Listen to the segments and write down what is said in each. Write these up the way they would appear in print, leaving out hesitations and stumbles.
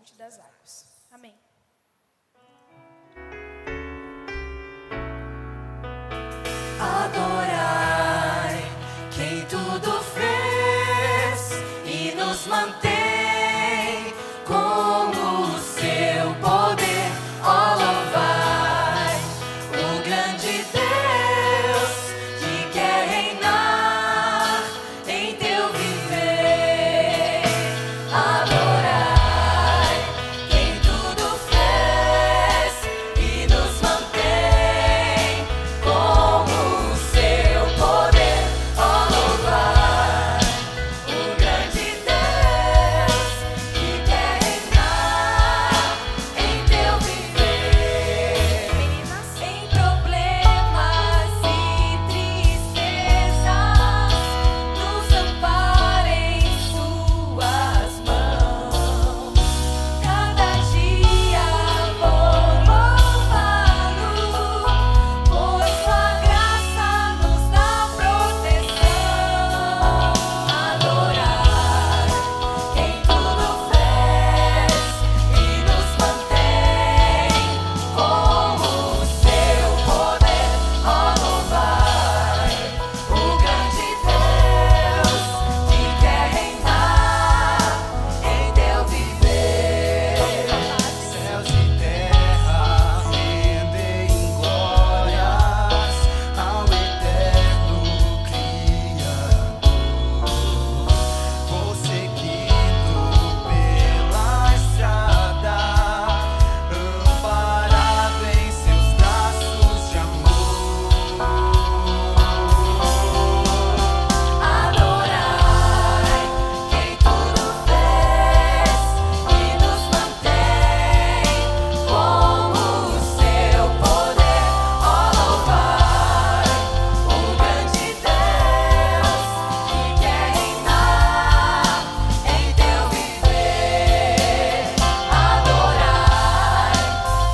Monte das Águas. Amém. Adorai quem tudo fez e nos mantém com o seu poder. Ó, louvai o grande Deus que quer reinar em teu viver. Adorai quem tudo fez e nos mantém com o seu poder. Ó, louvai o grande Deus que quer reinar em teu viver. Em problemas e tristezas, nos ampara em suas mãos. Cada dia vou louvá-lo, pois sua graça nos dá proteção. Adorar quem tudo fez e nos mantém com o seu poder. Ó, louvai o grande Deus que quer reinar em teu viver. Céus e terra rendem glórias ao eterno Criador. Vou seguindo pela estrada, amparado em seus braços de amor. Adorai quem tudo fez e nos mantém com o seu poder. Ó, louvai o grande Deus que quer reinar em teu viver. Adorai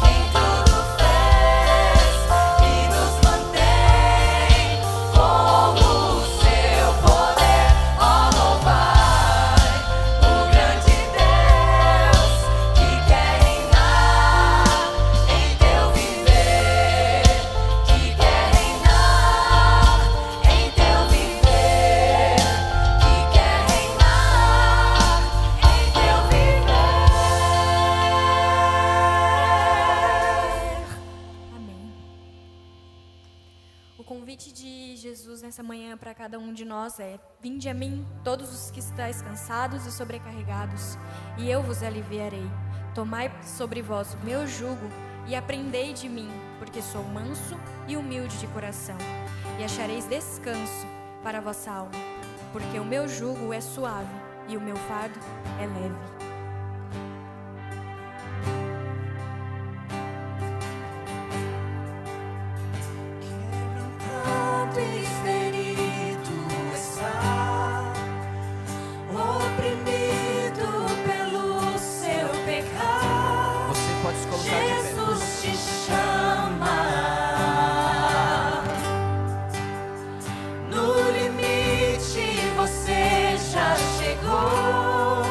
quem tudo fez e nos mantém com o seu poder. Ó, louvai o grande Deus que quer reinar em teu viver, que quer reinar em teu viver, que quer reinar em teu viver. Amém. O convite de Jesus nessa manhã para cada um de nós é: vinde a mim, todos os que estáis cansados e sobrecarregados, e eu vos aliviarei. Tomai sobre vós o meu jugo e aprendei de mim, porque sou manso e humilde de coração, e achareis descanso para a vossa alma, porque o meu jugo é suave e o meu fardo é leve. Quebrantado e ferido está, oprimido pelo seu pecado. Você pode se colocar de pé. Jesus te chama. No limite você já chegou.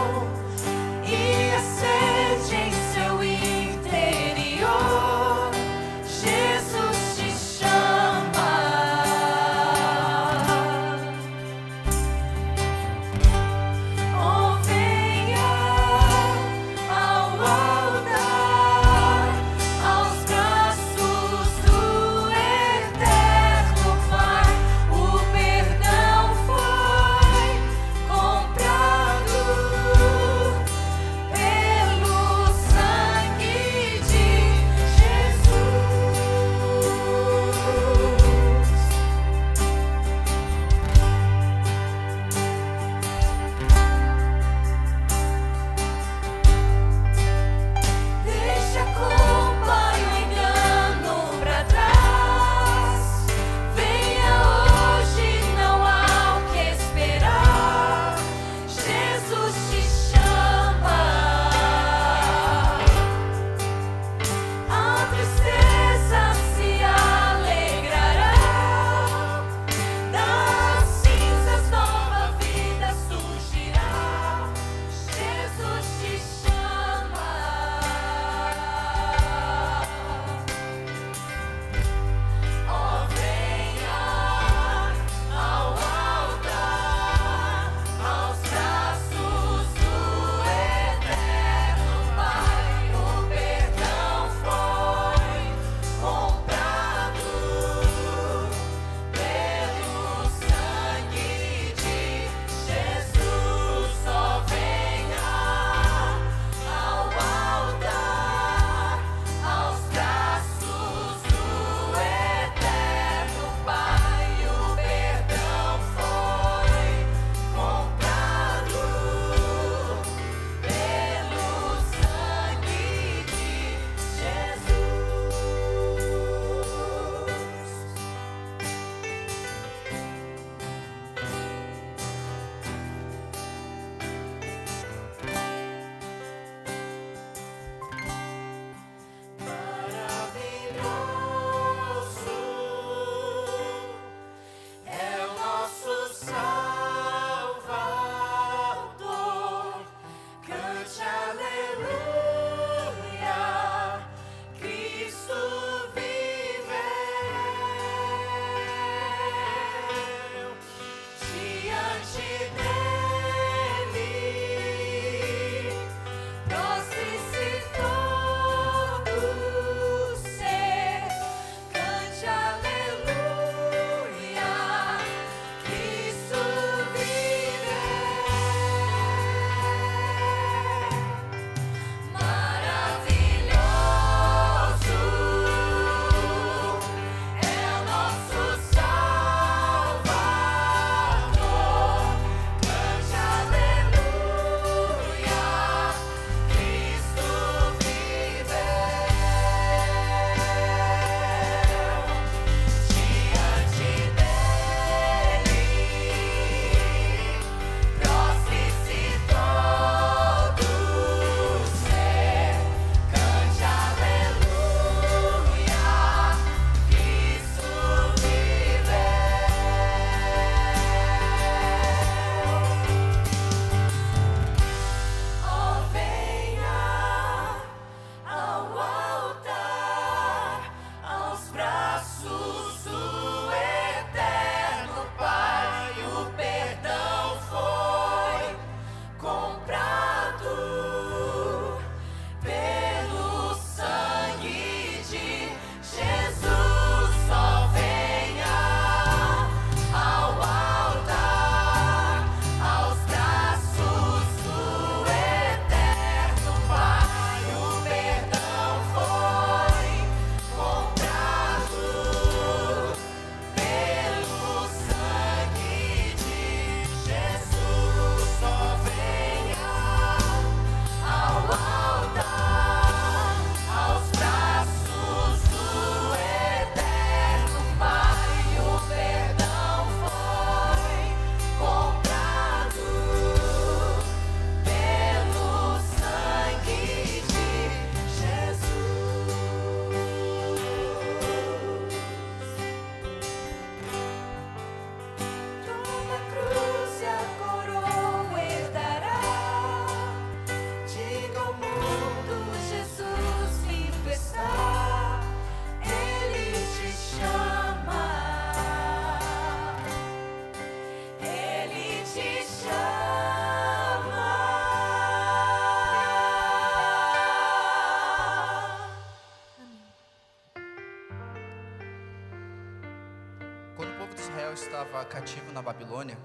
estava cativo na Babilônia,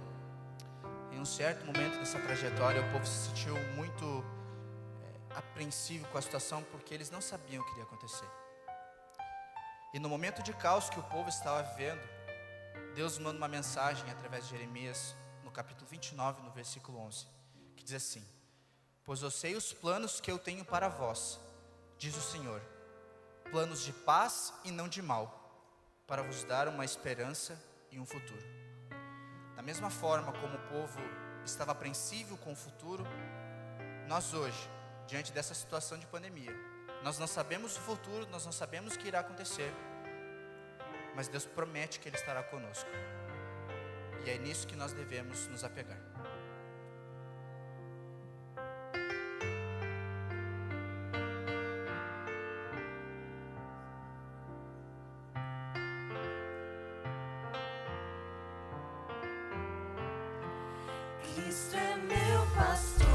em um certo momento dessa trajetória, o povo se sentiu muito apreensivo com a situação, porque eles não sabiam o que iria acontecer. E no momento de caos que o povo estava vivendo, Deus manda uma mensagem através de Jeremias, no capítulo 29, no versículo 11, que diz assim: pois eu sei os planos que eu tenho para vós, diz o Senhor, planos de paz e não de mal, para vos dar uma esperança e um futuro. Da mesma forma como o povo estava apreensivo com o futuro, nós hoje, diante dessa situação de pandemia, nós não sabemos o futuro, nós não sabemos o que irá acontecer, mas Deus promete que Ele estará conosco, e é nisso que nós devemos nos apegar. Cristo é meu pastor,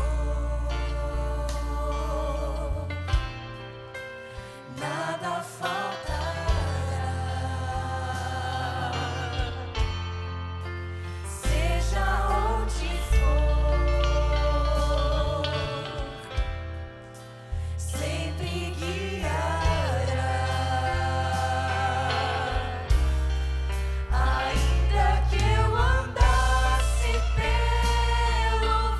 nada faltará. Seja onde for, sempre guiará. Ainda que eu andasse pelo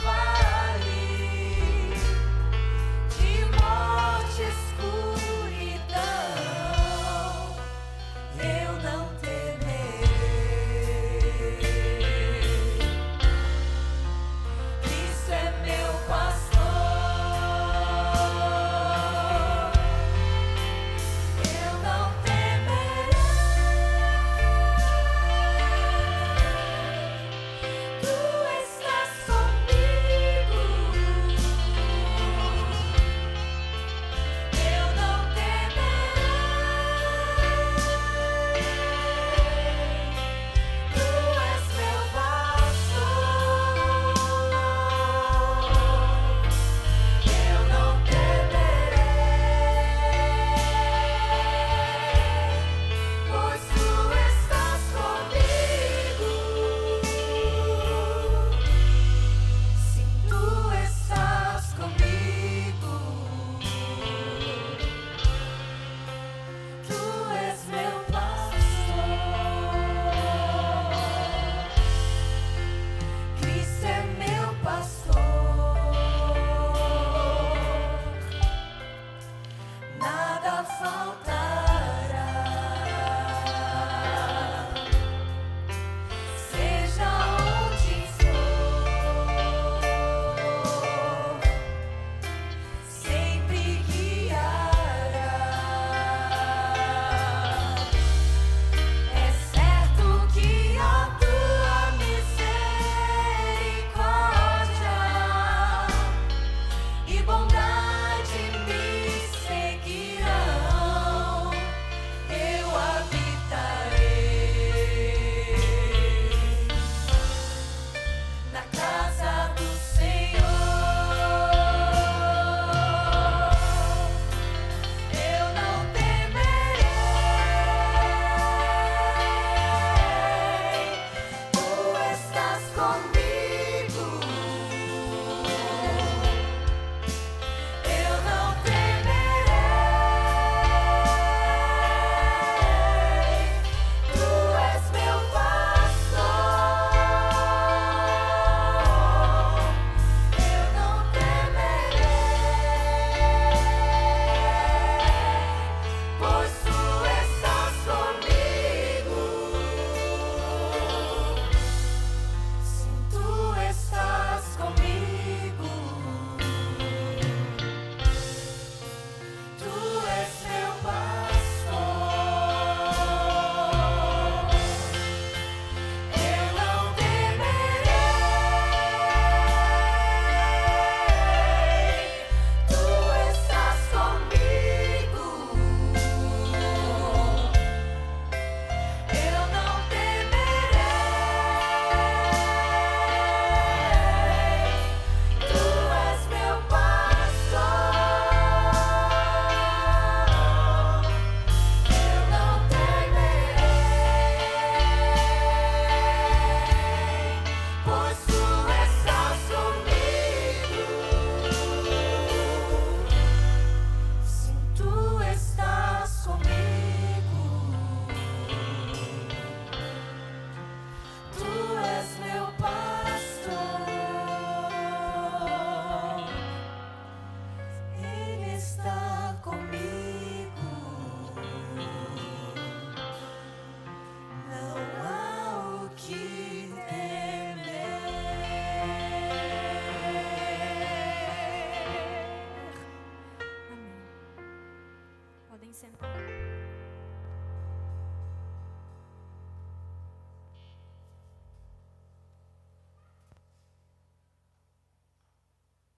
sentar.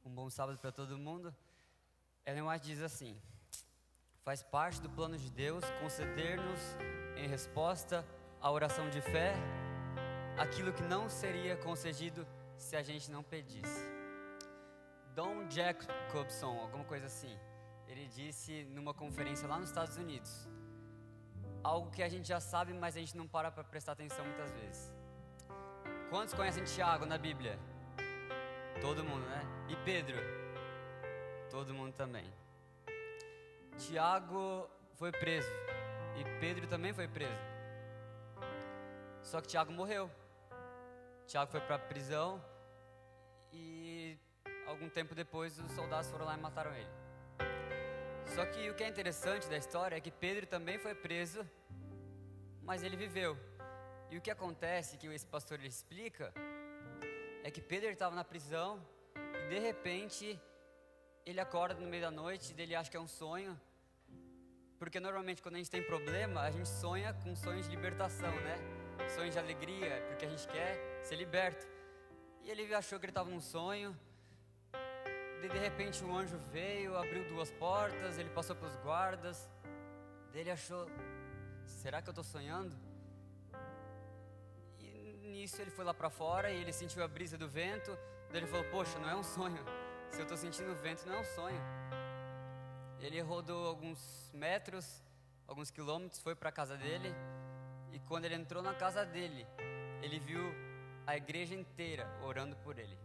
Um bom sábado para todo mundo. Ellen White diz assim: faz parte do plano de Deus conceder-nos, em resposta à oração de fé, aquilo que não seria concedido se a gente não pedisse. Don Jacobson, alguma coisa assim, ele disse numa conferência lá nos Estados Unidos algo que a gente já sabe, mas a gente não para prestar atenção muitas vezes. Quantos conhecem Tiago na Bíblia? Todo mundo, né? E Pedro? Todo mundo também. Tiago foi preso e Pedro também foi preso. Só que Tiago morreu. Tiago foi para a prisão e algum tempo depois os soldados foram lá e mataram ele. Só que o que é interessante da história é que Pedro também foi preso, mas ele viveu. E o que acontece, que esse pastor ele explica, é que Pedro estava na prisão e de repente ele acorda no meio da noite e ele acha que é um sonho. Porque normalmente quando a gente tem problema, a gente sonha com sonhos de libertação, né? Sonhos de alegria, porque a gente quer ser liberto. E ele achou que ele estava num sonho. De repente um anjo veio, abriu 2 portas, ele passou pelos guardas. Ele achou, será que eu estou sonhando? E nisso ele foi lá para fora e ele sentiu a brisa do vento. Daí ele falou, poxa, não é um sonho. Se eu estou sentindo o vento, não é um sonho. Ele rodou alguns metros, alguns quilômetros, foi para a casa dele. E quando ele entrou na casa dele, ele viu a igreja inteira orando por ele.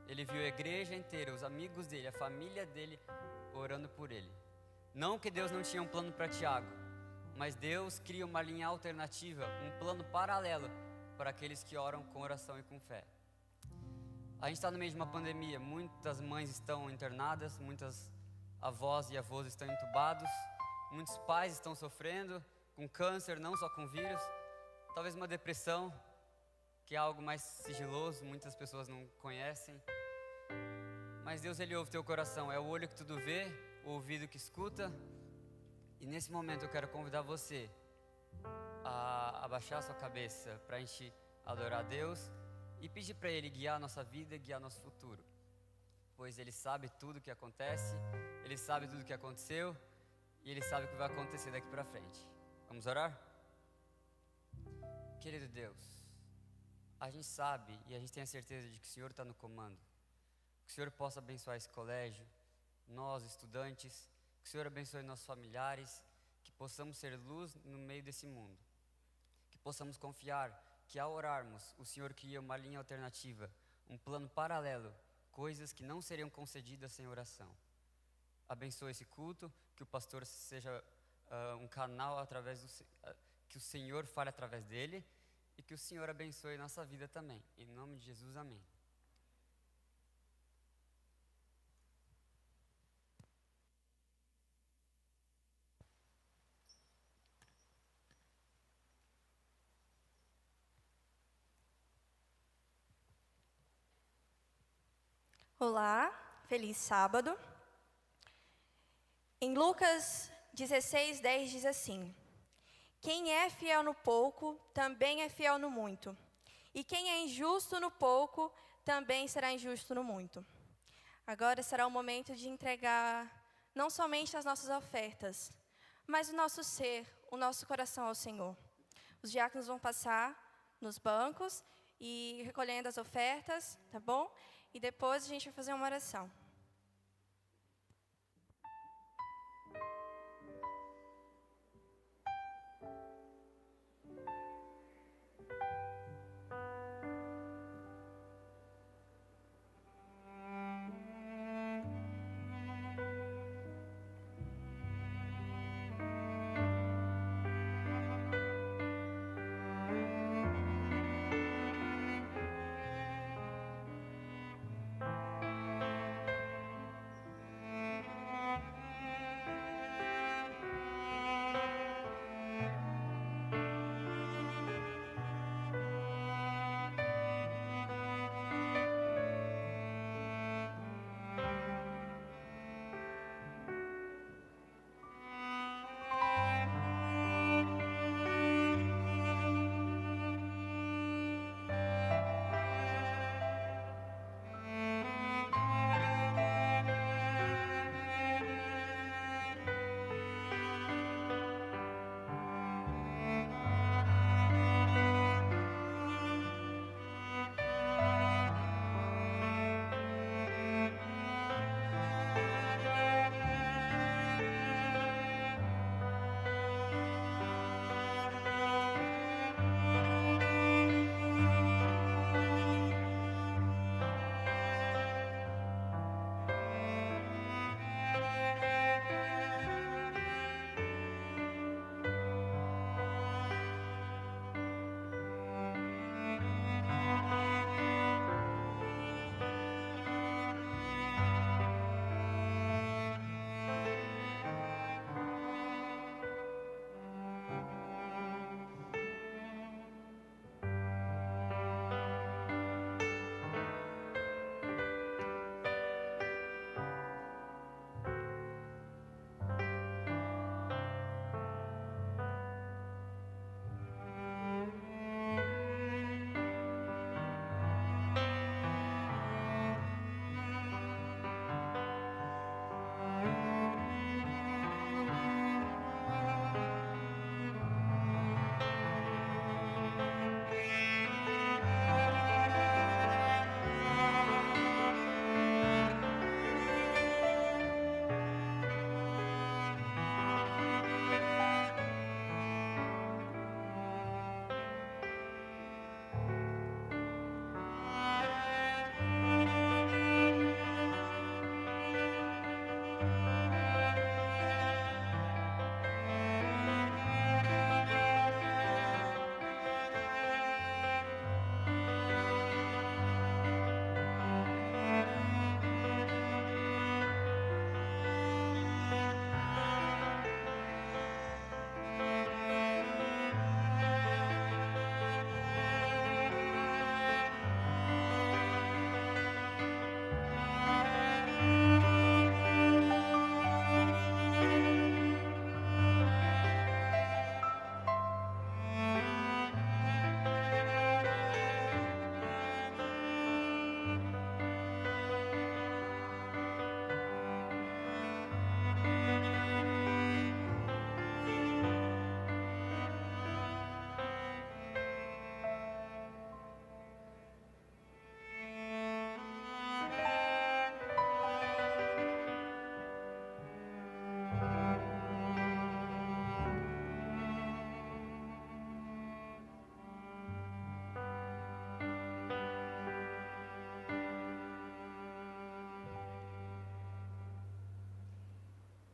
Ele viu a igreja inteira, os amigos dele, a família dele orando por ele. Não que Deus não tinha um plano para Tiago, mas Deus cria uma linha alternativa, um plano paralelo para aqueles que oram com oração e com fé. A gente está no meio de uma pandemia, muitas mães estão internadas, muitas avós e avós estão entubados, muitos pais estão sofrendo com câncer, não só com vírus, talvez uma depressão, que é algo mais sigiloso, muitas pessoas não conhecem. Mas Deus, Ele ouve teu coração, é o olho que tudo vê, o ouvido que escuta. E nesse momento eu quero convidar você a abaixar sua cabeça para a gente adorar a Deus e pedir para Ele guiar a nossa vida, guiar nosso futuro. Pois Ele sabe tudo o que acontece, Ele sabe tudo o que aconteceu e Ele sabe o que vai acontecer daqui para frente. Vamos orar? Querido Deus, a gente sabe e a gente tem a certeza de que o Senhor está no comando. Que o Senhor possa abençoar esse colégio, nós estudantes, que o Senhor abençoe nossos familiares, que possamos ser luz no meio desse mundo. Que possamos confiar que ao orarmos, o Senhor cria uma linha alternativa, um plano paralelo, coisas que não seriam concedidas sem oração. Abençoe esse culto, que o pastor seja um canal através que o Senhor fale através dele e que o Senhor abençoe nossa vida também. Em nome de Jesus, amém. Olá, feliz sábado. Em Lucas 16:10 diz assim: quem é fiel no pouco, também é fiel no muito. E quem é injusto no pouco, também será injusto no muito. Agora será o momento de entregar não somente as nossas ofertas, mas o nosso ser, o nosso coração ao Senhor. Os diáconos vão passar nos bancos e recolhendo as ofertas, tá bom? E depois a gente vai fazer uma oração.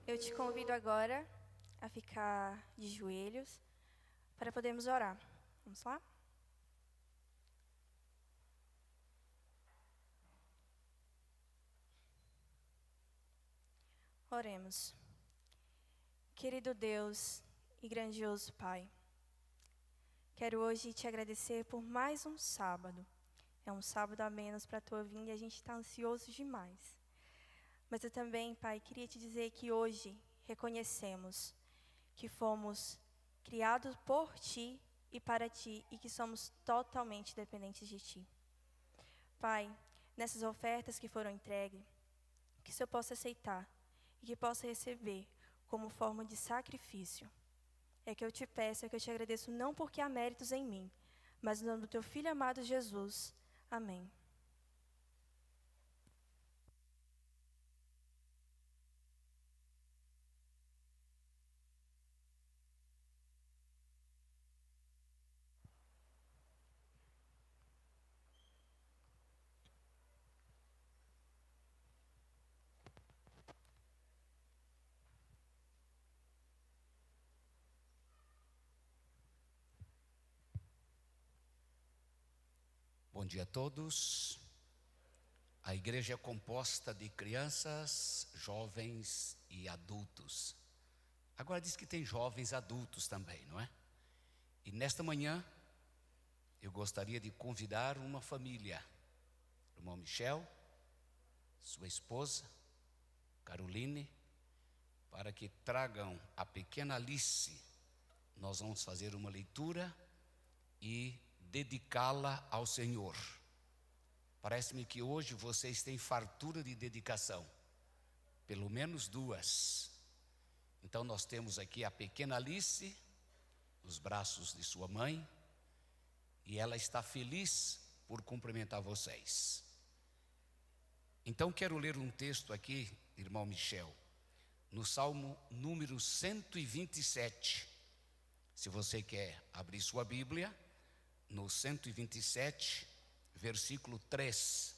Eu te convido agora a ficar de joelhos para podermos orar. Vamos lá? Oremos. Querido Deus e grandioso Pai, quero hoje te agradecer por mais um sábado. É um sábado a menos para a tua vinda e a gente está ansioso demais. Mas eu também, Pai, queria te dizer que hoje reconhecemos que fomos criados por Ti e para Ti e que somos totalmente dependentes de Ti. Pai, nessas ofertas que foram entregues, que o Senhor possa aceitar e que possa receber como forma de sacrifício. É que eu te peço, é que eu te agradeço, não porque há méritos em mim, mas no nome do teu Filho amado Jesus. Amém. Bom dia a todos. A igreja é composta de crianças, jovens e adultos. Agora diz que tem jovens adultos também, não é? E nesta manhã, eu gostaria de convidar uma família. O irmão Michel, sua esposa, Caroline, para que tragam a pequena Alice. Nós vamos fazer uma leitura e dedicá-la ao Senhor. Parece-me que hoje vocês têm fartura de dedicação, pelo menos duas. Então nós temos aqui a pequena Alice, nos braços de sua mãe, e ela está feliz por cumprimentar vocês. Então quero ler um texto aqui, irmão Michel, no Salmo número 127. Se você quer abrir sua Bíblia, no 127, versículo 3,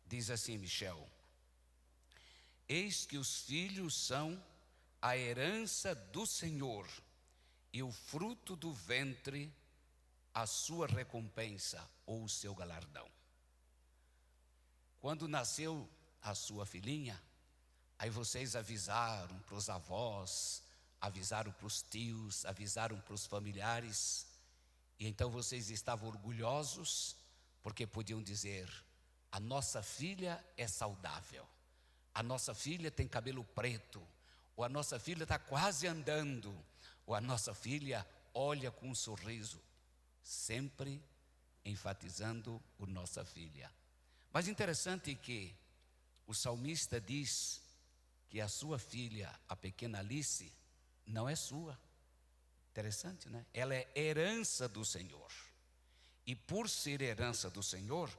diz assim, Michel: eis que os filhos são a herança do Senhor, e o fruto do ventre, a sua recompensa ou o seu galardão. Quando nasceu a sua filhinha, aí vocês avisaram para os avós, avisaram para os tios, avisaram para os familiares, e então vocês estavam orgulhosos, porque podiam dizer: a nossa filha é saudável, a nossa filha tem cabelo preto, ou a nossa filha está quase andando, ou a nossa filha olha com um sorriso, sempre enfatizando o nossa filha. Mas interessante que o salmista diz que a sua filha, a pequena Alice, não é sua. Interessante, né? Ela é herança do Senhor. E por ser herança do Senhor,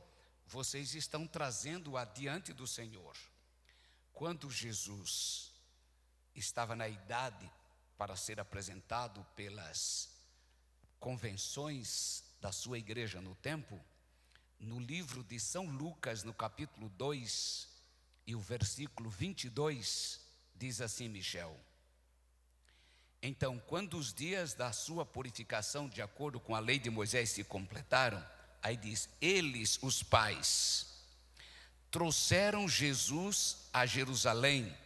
vocês estão trazendo-a diante do Senhor. Quando Jesus estava na idade para ser apresentado pelas convenções da sua igreja no tempo, no livro de São Lucas, no capítulo 2, e o versículo 22, diz assim, Michel: então, quando os dias da sua purificação, de acordo com a lei de Moisés, se completaram, aí diz, eles, os pais, trouxeram Jesus a Jerusalém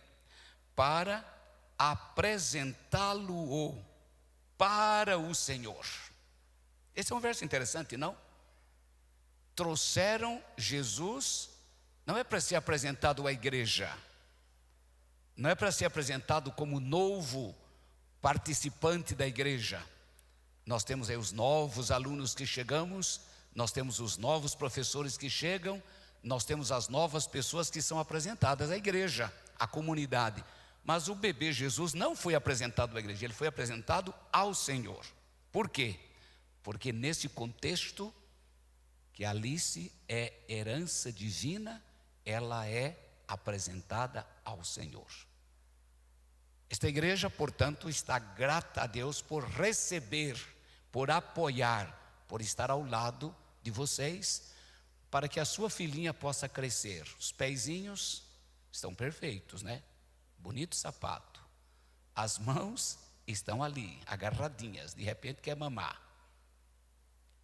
para apresentá-lo para o Senhor. Esse é um verso interessante, não? Trouxeram Jesus, não é para ser apresentado à igreja, não é para ser apresentado como novo participante da igreja. Nós temos aí os novos alunos que chegamos, nós temos os novos professores que chegam, nós temos as novas pessoas que são apresentadas à igreja, à comunidade. Mas o bebê Jesus não foi apresentado à igreja, ele foi apresentado ao Senhor. Por quê? Porque nesse contexto, que Alice é herança divina, ela é apresentada ao Senhor. Esta igreja, portanto, está grata a Deus por receber, por apoiar, por estar ao lado de vocês, para que a sua filhinha possa crescer. Os pezinhos estão perfeitos, né? Bonito sapato. As mãos estão ali, agarradinhas, de repente quer mamar.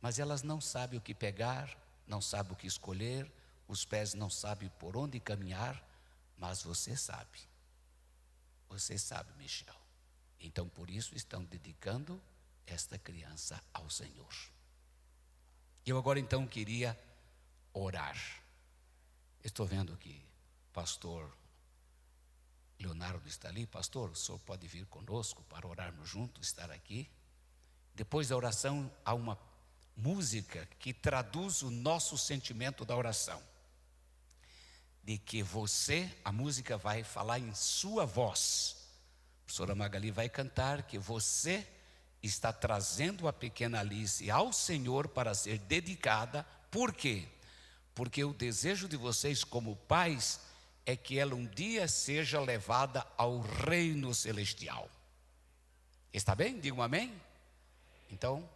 Mas elas não sabem o que pegar, não sabem o que escolher, os pés não sabem por onde caminhar, mas você sabe. Você sabe, Michel. Então, por isso, estão dedicando esta criança ao Senhor. Eu agora, então, queria orar. Estou vendo que o pastor Leonardo está ali. Pastor, o senhor pode vir conosco para orarmos juntos, estar aqui. Depois da oração, há uma música que traduz o nosso sentimento da oração. De que você, a música vai falar em sua voz. A professora Magali vai cantar que você está trazendo a pequena Alice ao Senhor para ser dedicada. Por quê? Porque o desejo de vocês como pais é que ela um dia seja levada ao reino celestial. Está bem? Diga um amém. Então,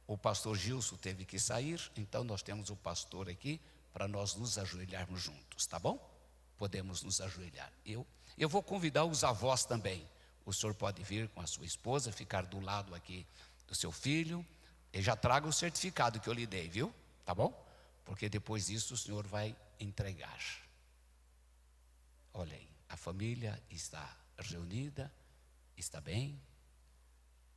o pastor Gilson teve que sair, então nós temos o pastor aqui para nós nos ajoelharmos juntos, tá bom? Podemos nos ajoelhar. Eu vou convidar os avós também. O senhor pode vir com a sua esposa, ficar do lado aqui do seu filho. E já traga o certificado que eu lhe dei, viu? Tá bom? Porque depois disso o senhor vai entregar. Olha aí, a família está reunida, está bem?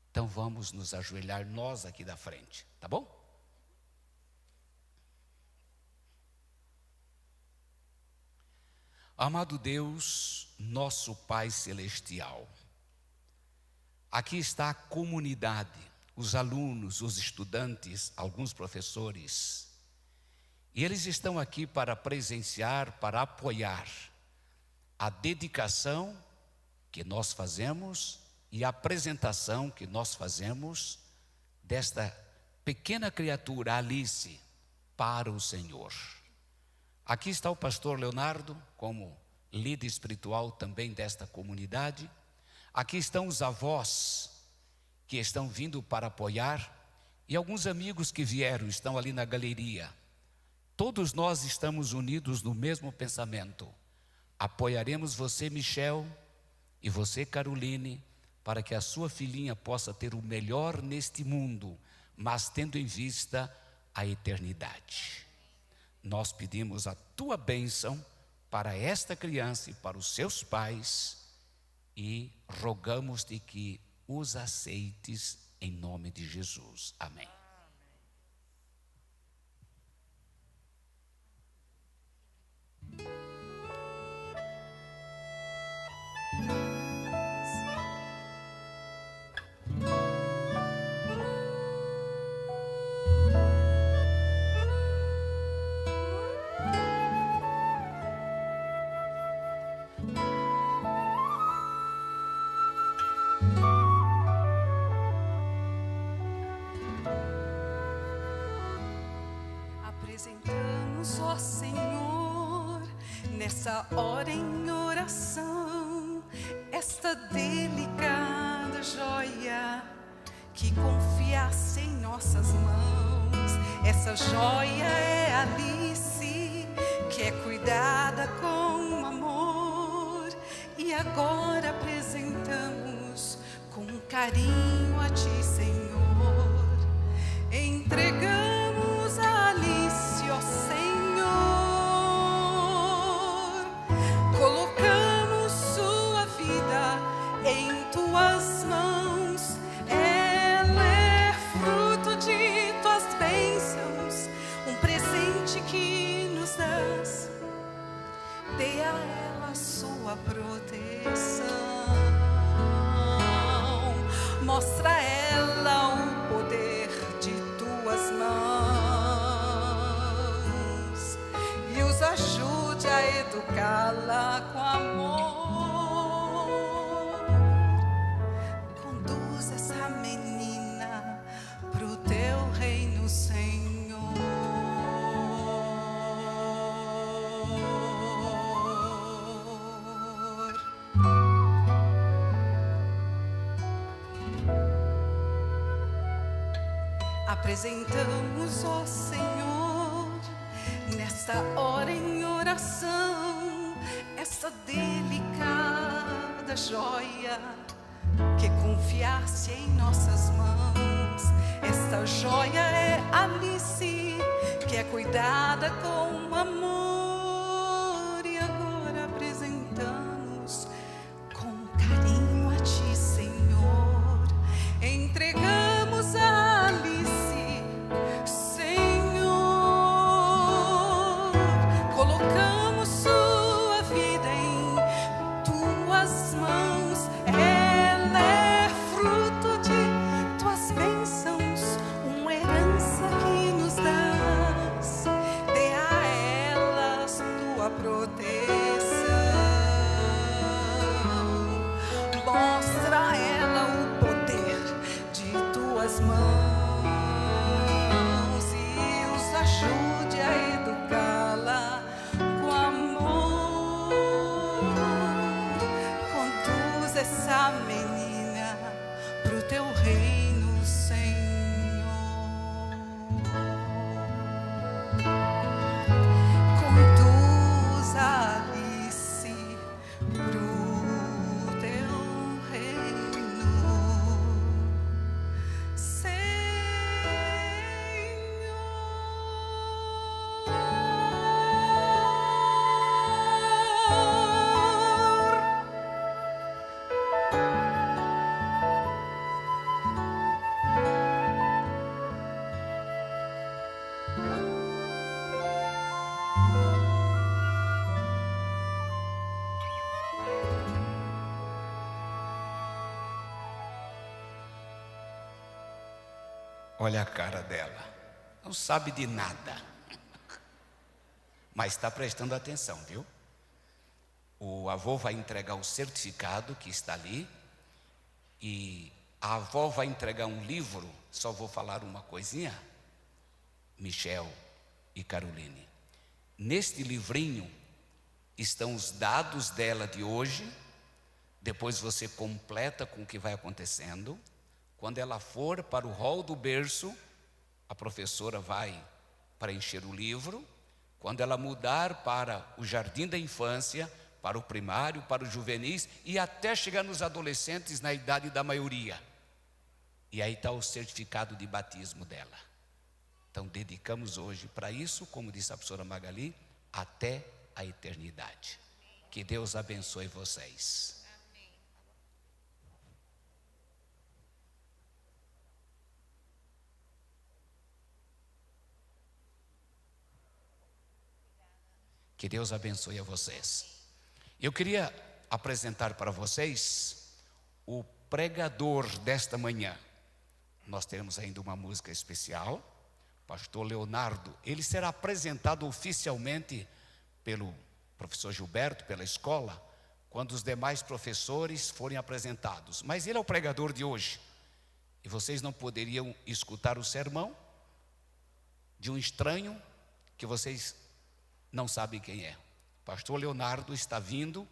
Então vamos nos ajoelhar nós aqui da frente, tá bom? Amado Deus, nosso Pai Celestial, aqui está a comunidade, os alunos, os estudantes, alguns professores, e eles estão aqui para presenciar, para apoiar a dedicação que nós fazemos e a apresentação que nós fazemos desta pequena criatura, Alice, para o Senhor. Aqui está o pastor Leonardo, como líder espiritual também desta comunidade. Aqui estão os avós que estão vindo para apoiar e alguns amigos que vieram, estão ali na galeria. Todos nós estamos unidos no mesmo pensamento. Apoiaremos você, Michel, e você, Caroline, para que a sua filhinha possa ter o melhor neste mundo, mas tendo em vista a eternidade. Nós pedimos a tua bênção para esta criança e para os seus pais e rogamos-te que os aceites em nome de Jesus. Amém. Apresentamos, ó Senhor, nessa hora em oração, esta delicada joia que confiasse em nossas mãos. Essa joia é Alice, que é cuidada com amor, e agora apresentamos com carinho a Ti, Senhor. Entregamos a Alice, ó Senhor, colocamos sua vida em Tuas mãos. Ela é fruto de Tuas bênçãos, um presente que nos dás. Dê a ela a sua proteção, mostra a ela o poder de Tuas mãos e os ajude a educá-la com amor. Conduz essa menina pro Teu reino, Senhor. Apresentamos, ó Senhor, nesta hora em oração, essa delicada joia que confiaste em nossas mãos. Esta joia é Alice, que é cuidada com amor, e agora apresentamos com carinho a ti, Senhor. Entregamos a Alice, Senhor, colocamos sua vida em tuas mãos. Ela é fruto de tuas bênçãos, uma herança que nos dás. Dê a elas tua proteção. Mostra a ela o poder de tuas mãos e os ajude a educá-la com amor. Conduz essa menina pro teu reino, Senhor. Conduz a Alice pro teu reino, Senhor. Olha a cara dela, não sabe de nada, mas está prestando atenção, viu? O avô vai entregar o certificado que está ali, e a avó vai entregar um livro. Só vou falar uma coisinha, Michel e Caroline. Neste livrinho estão os dados dela de hoje. Depois você completa com o que vai acontecendo. Quando ela for para o hall do berço, a professora vai preencher o livro. Quando ela mudar para o jardim da infância, para o primário, para os juvenis e até chegar nos adolescentes na idade da maioria. E aí está o certificado de batismo dela. Então dedicamos hoje para isso, como disse a professora Magali, até a eternidade. Que Deus abençoe vocês. Que Deus abençoe a vocês. Eu queria apresentar para vocês o pregador desta manhã. Nós teremos ainda uma música especial. Pastor Leonardo, ele será apresentado oficialmente pelo professor Gilberto, pela escola, quando os demais professores forem apresentados. Mas ele é o pregador de hoje. E vocês não poderiam escutar o sermão de um estranho que vocês não sabem quem é. Pastor Leonardo está vindo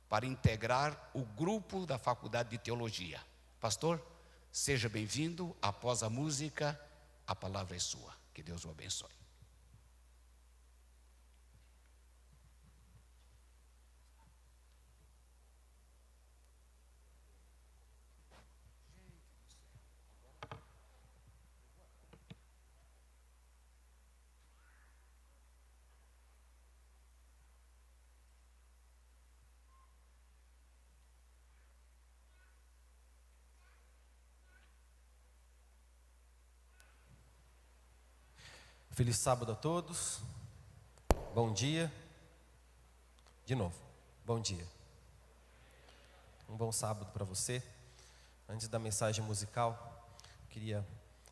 para integrar o grupo da Faculdade de Teologia. Pastor, seja bem-vindo. Após a música, a palavra é sua. Que Deus o abençoe. Feliz sábado a todos. Bom dia. De novo, bom dia. Um bom sábado para você. Antes da mensagem musical, queria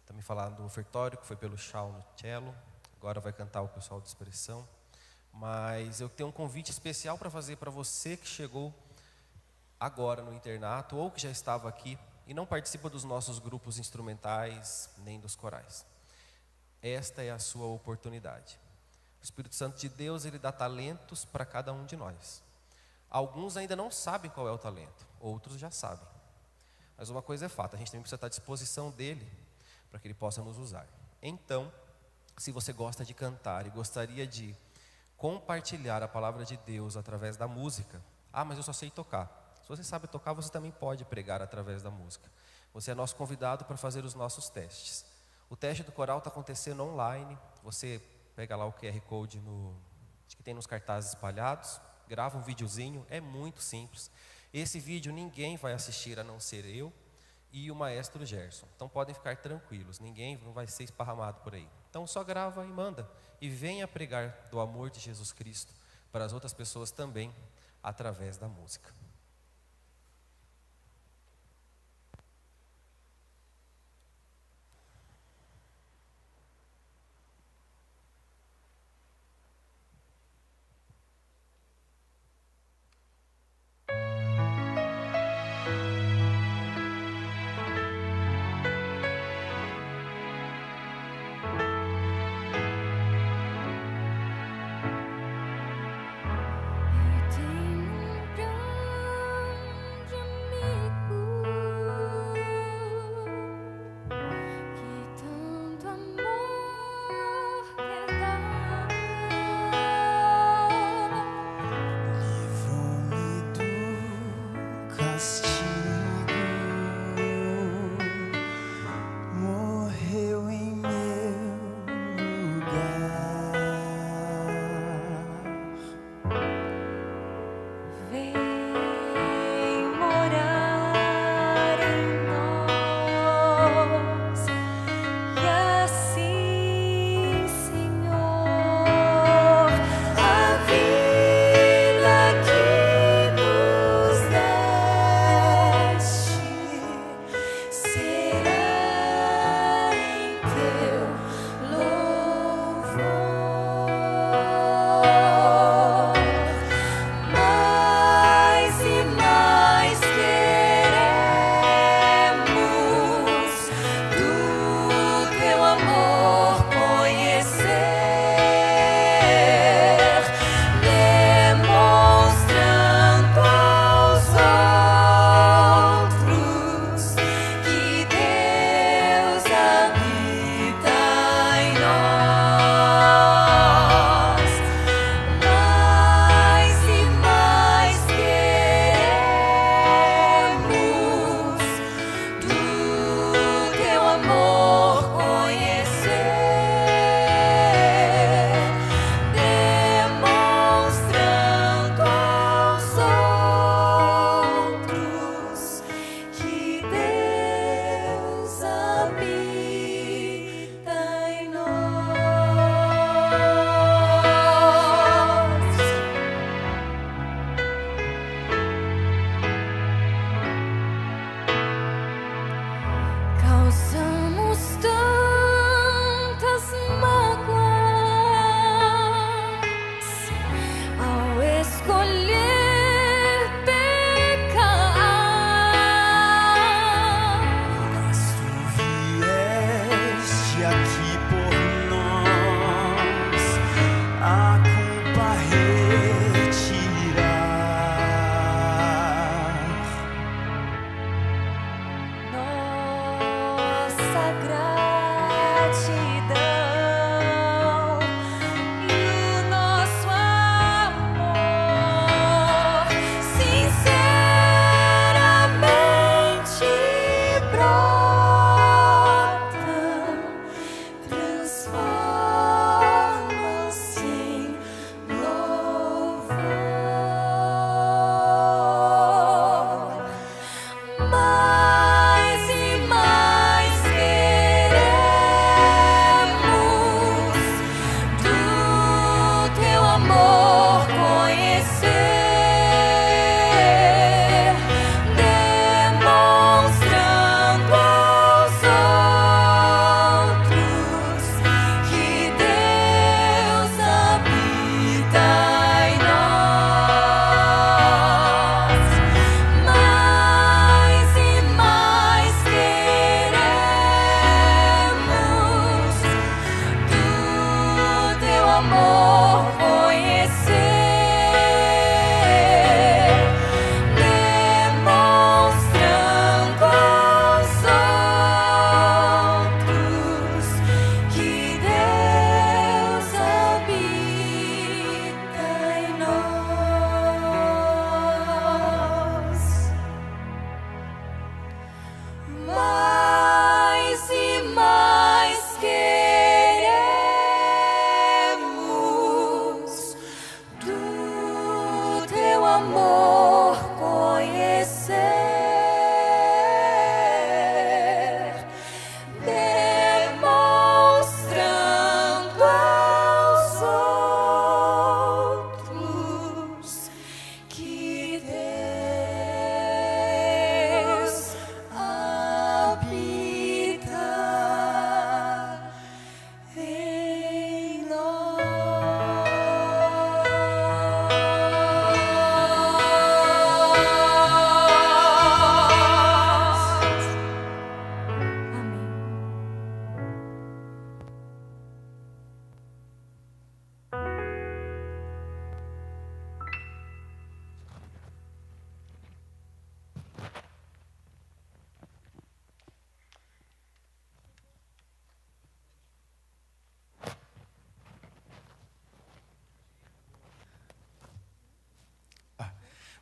também falar do ofertório, que foi pelo Chau no cello. Agora vai cantar o pessoal de expressão. Mas eu tenho um convite especial para fazer para você que chegou agora no internato ou que já estava aqui e não participa dos nossos grupos instrumentais nem dos corais. Esta é a sua oportunidade. O Espírito Santo de Deus, ele dá talentos para cada um de nós. Alguns ainda não sabem qual é o talento, outros já sabem. Mas uma coisa é fato, a gente também precisa estar à disposição dele para que ele possa nos usar. Então, se você gosta de cantar e gostaria de compartilhar a palavra de Deus através da música, mas eu só sei tocar. Se você sabe tocar, você também pode pregar através da música. Você é nosso convidado para fazer os nossos testes. O teste do coral está acontecendo online. Você pega lá o QR Code que tem nos cartazes espalhados, grava um videozinho, é muito simples. Esse vídeo ninguém vai assistir a não ser eu e o maestro Gerson. Então podem ficar tranquilos, ninguém não vai ser esparramado por aí. Então só grava e manda. E venha pregar do amor de Jesus Cristo para as outras pessoas também, através da música.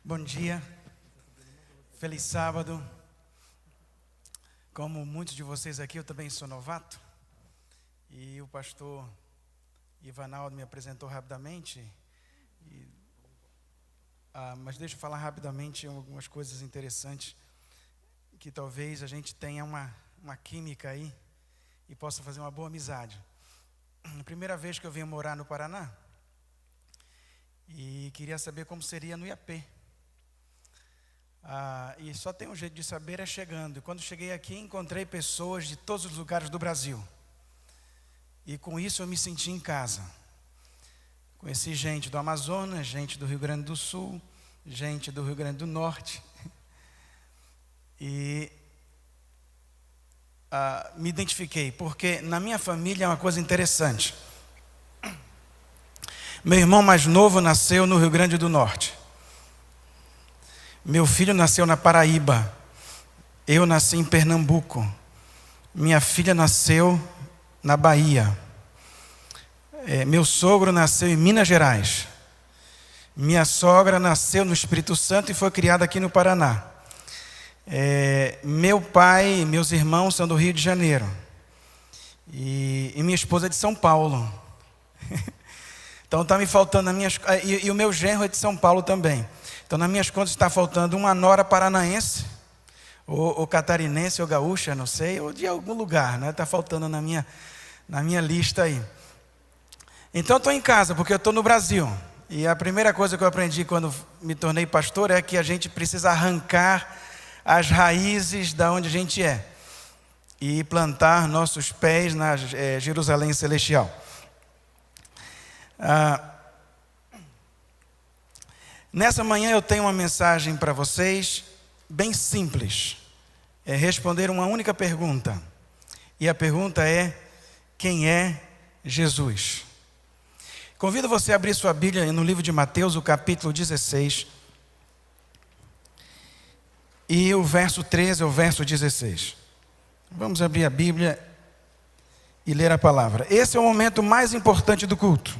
Bom dia, feliz sábado. Como muitos de vocês aqui, eu também sou novato. E o pastor Ivanaldo me apresentou rapidamente. Mas deixa eu falar rapidamente algumas coisas interessantes, que talvez a gente tenha uma química aí e possa fazer uma boa amizade. A primeira vez que eu vim morar no Paraná, e queria saber como seria no IAP. E só tem um jeito de saber, é chegando. E quando cheguei aqui, encontrei pessoas de todos os lugares do Brasil. E com isso eu me senti em casa. Conheci gente do Amazonas, gente do Rio Grande do Sul, gente do Rio Grande do Norte. E me identifiquei, porque na minha família é uma coisa interessante. Meu irmão mais novo nasceu no Rio Grande do Norte. Meu filho nasceu na Paraíba. Eu nasci em Pernambuco. Minha filha nasceu na Bahia. Meu sogro nasceu em Minas Gerais. Minha sogra nasceu no Espírito Santo e foi criada aqui no Paraná. Meu pai e meus irmãos são do Rio de Janeiro. E minha esposa é de São Paulo. Então está me faltando e o meu genro é de São Paulo também. Então, nas minhas contas, está faltando uma nora paranaense, ou catarinense, ou gaúcha, não sei, ou de algum lugar, né? Está faltando na minha lista aí. Então, estou em casa, porque eu estou no Brasil. E a primeira coisa que eu aprendi quando me tornei pastor é que a gente precisa arrancar as raízes da onde a gente é e plantar nossos pés na Jerusalém Celestial. Nessa manhã eu tenho uma mensagem para vocês, bem simples. É responder uma única pergunta. E a pergunta é: quem é Jesus? Convido você a abrir sua Bíblia no livro de Mateus, o capítulo 16. E o verso 13 ao verso 16. Vamos abrir a Bíblia e ler a palavra. Esse é o momento mais importante do culto.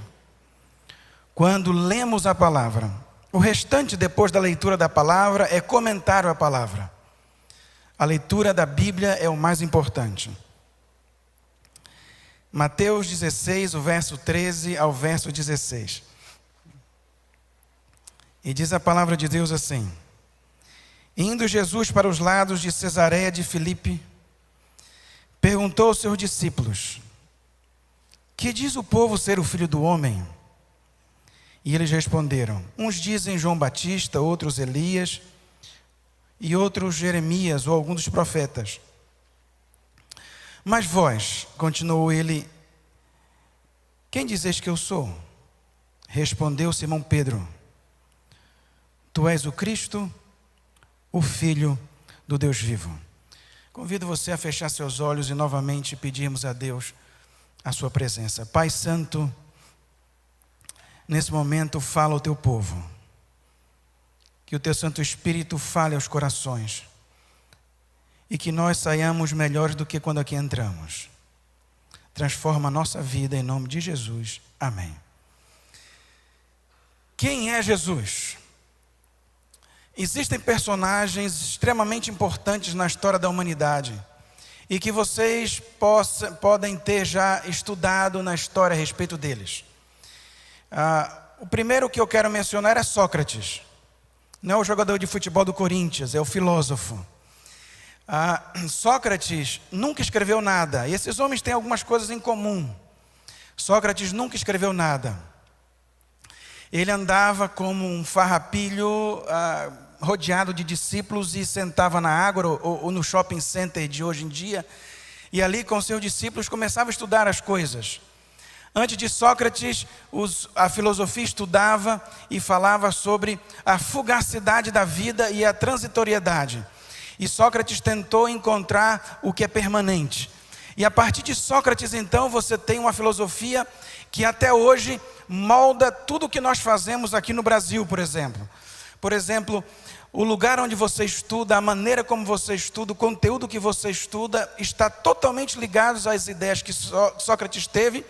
Quando lemos a palavra. O restante, depois da leitura da palavra, é comentário à palavra. A leitura da Bíblia é o mais importante. Mateus 16, o verso 13 ao verso 16. E diz a palavra de Deus assim: Indo Jesus para os lados de Cesareia de Filipe, perguntou aos seus discípulos: Que diz o povo ser o Filho do Homem? E eles responderam: uns dizem João Batista, outros Elias, e outros Jeremias ou algum dos profetas. Mas vós, continuou ele, quem dizeis que eu sou? Respondeu Simão Pedro: Tu és o Cristo, o Filho do Deus vivo. Convido você a fechar seus olhos e novamente pedirmos a Deus a sua presença. Pai Santo, nesse momento, fala ao teu povo. Que o teu Santo Espírito fale aos corações. E que nós saiamos melhores do que quando aqui entramos. Transforma a nossa vida em nome de Jesus. Amém. Quem é Jesus? Existem personagens extremamente importantes na história da humanidade. E que vocês podem ter já estudado na história a respeito deles. O primeiro que eu quero mencionar é Sócrates. Não é o jogador de futebol do Corinthians, é o filósofo. Sócrates nunca escreveu nada. E esses homens têm algumas coisas em comum. Sócrates nunca escreveu nada. Ele andava como um farrapilho rodeado de discípulos e sentava na Ágora ou no shopping center de hoje em dia. E ali com seus discípulos começava a estudar as coisas. Antes de Sócrates, a filosofia estudava e falava sobre a fugacidade da vida e a transitoriedade. E Sócrates tentou encontrar o que é permanente. E a partir de Sócrates, então, você tem uma filosofia que até hoje molda tudo o que nós fazemos aqui no Brasil, por exemplo. Por exemplo, o lugar onde você estuda, a maneira como você estuda, o conteúdo que você estuda, está totalmente ligado às ideias que Sócrates teve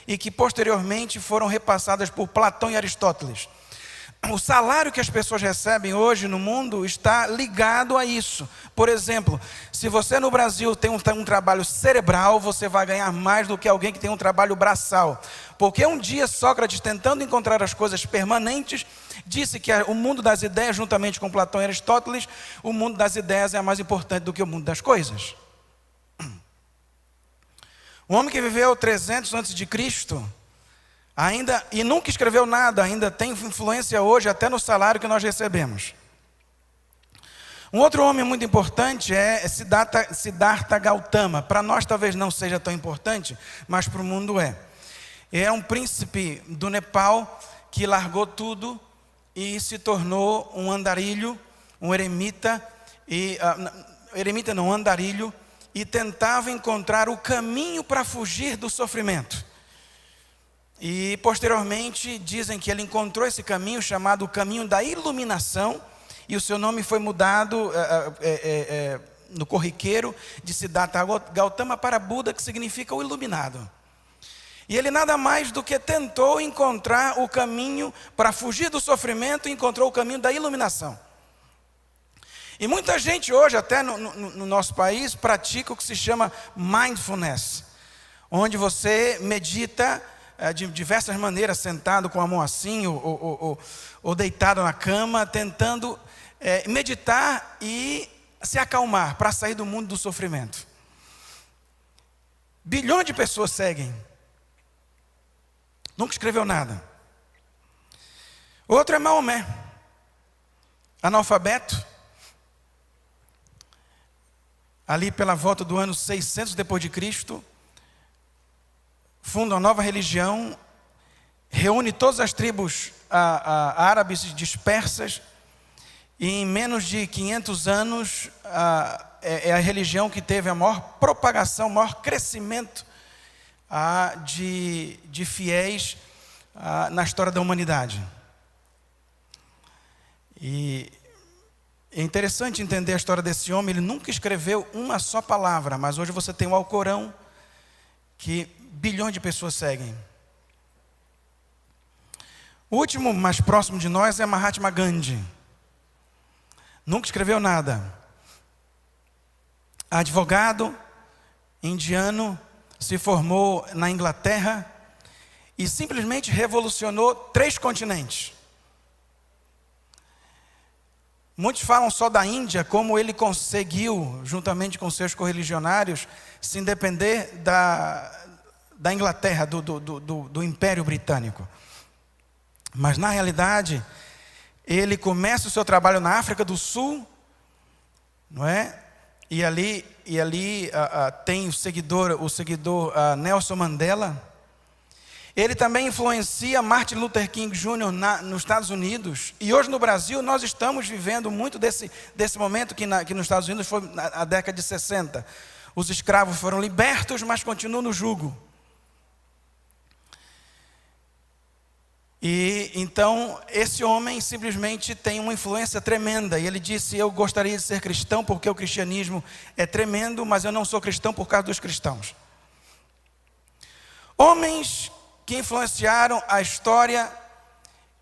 e que posteriormente foram repassadas por Platão e Aristóteles. o salário que as pessoas recebem hoje no mundo está ligado a isso. Por exemplo, se você no Brasil tem um trabalho cerebral, você vai ganhar mais do que alguém que tem um trabalho braçal. Porque um dia Sócrates, tentando encontrar as coisas permanentes, disse que o mundo das ideias, juntamente com Platão e Aristóteles, o mundo das ideias é mais importante do que o mundo das coisas. Um homem que viveu 300 a.C., ainda, e nunca escreveu nada, ainda tem influência hoje até no salário que nós recebemos. Um outro homem muito importante é Siddhartha Gautama. Para nós talvez não seja tão importante, mas para o mundo é. É um príncipe do Nepal que largou tudo e se tornou um andarilho, um eremita, andarilho, e tentava encontrar o caminho para fugir do sofrimento. E posteriormente dizem que ele encontrou esse caminho chamado o caminho da iluminação, e o seu nome foi mudado no corriqueiro de Siddhartha Gautama para Buda, que significa o iluminado. E ele nada mais do que tentou encontrar o caminho para fugir do sofrimento e encontrou o caminho da iluminação. E muita gente hoje, até no nosso país, pratica o que se chama mindfulness, onde você medita de diversas maneiras, sentado com a mão assim, ou deitado na cama, tentando meditar e se acalmar para sair do mundo do sofrimento. Bilhões de pessoas seguem. Nunca escreveu nada. Outro é Maomé, analfabeto. Ali pela volta do ano 600 depois de Cristo, funda uma nova religião, reúne todas as tribos árabes dispersas, e em menos de 500 anos é a religião que teve a maior propagação, o maior crescimento de fiéis na história da humanidade. E é interessante entender a história desse homem. Ele nunca escreveu uma só palavra, mas hoje você tem o Alcorão, que bilhões de pessoas seguem. O último mais próximo de nós é Mahatma Gandhi. Nunca escreveu nada. Advogado indiano, se formou na Inglaterra e simplesmente revolucionou 3 continentes. Muitos falam só da Índia, como ele conseguiu, juntamente com seus correligionários, se independer da Inglaterra, do Império Britânico. Mas na realidade, ele começa o seu trabalho na África do Sul, não é? E ali tem o seguidor Nelson Mandela. Ele também influencia Martin Luther King Jr. nos Estados Unidos. E hoje no Brasil nós estamos vivendo muito desse momento que nos Estados Unidos foi na década de 60. Os escravos foram libertos, mas continuam no jugo. E então esse homem simplesmente tem uma influência tremenda. E ele disse: eu gostaria de ser cristão porque o cristianismo é tremendo, mas eu não sou cristão por causa dos cristãos. Homens que influenciaram a história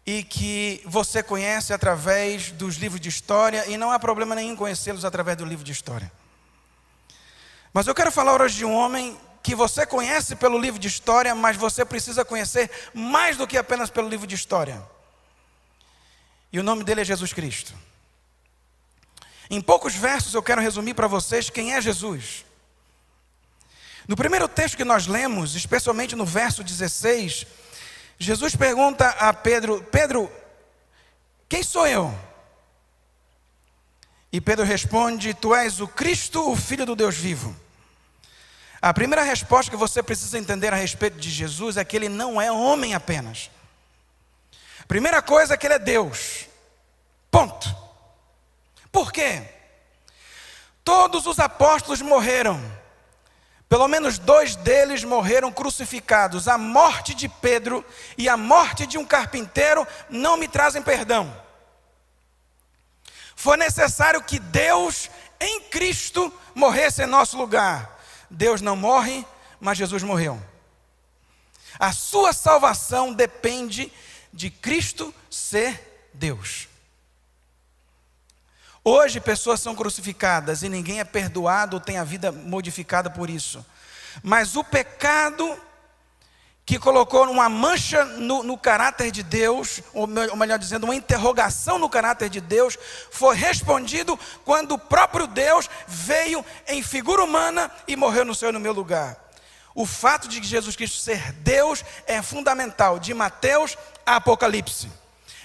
e que você conhece através dos livros de história, e não há problema nenhum conhecê-los através do livro de história. Mas eu quero falar hoje de um homem que você conhece pelo livro de história, mas você precisa conhecer mais do que apenas pelo livro de história. E o nome dele é Jesus Cristo. Em poucos versos eu quero resumir para vocês quem é Jesus. No primeiro texto que nós lemos, especialmente no verso 16, Jesus pergunta a Pedro: Pedro, quem sou eu? E Pedro responde: tu és o Cristo, o Filho do Deus vivo. A primeira resposta que você precisa entender a respeito de Jesus é que ele não é homem apenas. A primeira coisa é que ele é Deus. Ponto. Por quê? Todos os apóstolos morreram. Pelo menos 2 deles morreram crucificados. A morte de Pedro e a morte de um carpinteiro não me trazem perdão. Foi necessário que Deus, em Cristo, morresse em nosso lugar. Deus não morre, mas Jesus morreu. A sua salvação depende de Cristo ser Deus. Hoje pessoas são crucificadas e ninguém é perdoado ou tem a vida modificada por isso. Mas o pecado que colocou uma mancha no caráter de Deus, ou melhor dizendo, uma interrogação no caráter de Deus, foi respondido quando o próprio Deus veio em figura humana e morreu no seu e no meu lugar. O fato de Jesus Cristo ser Deus é fundamental, de Mateus a Apocalipse.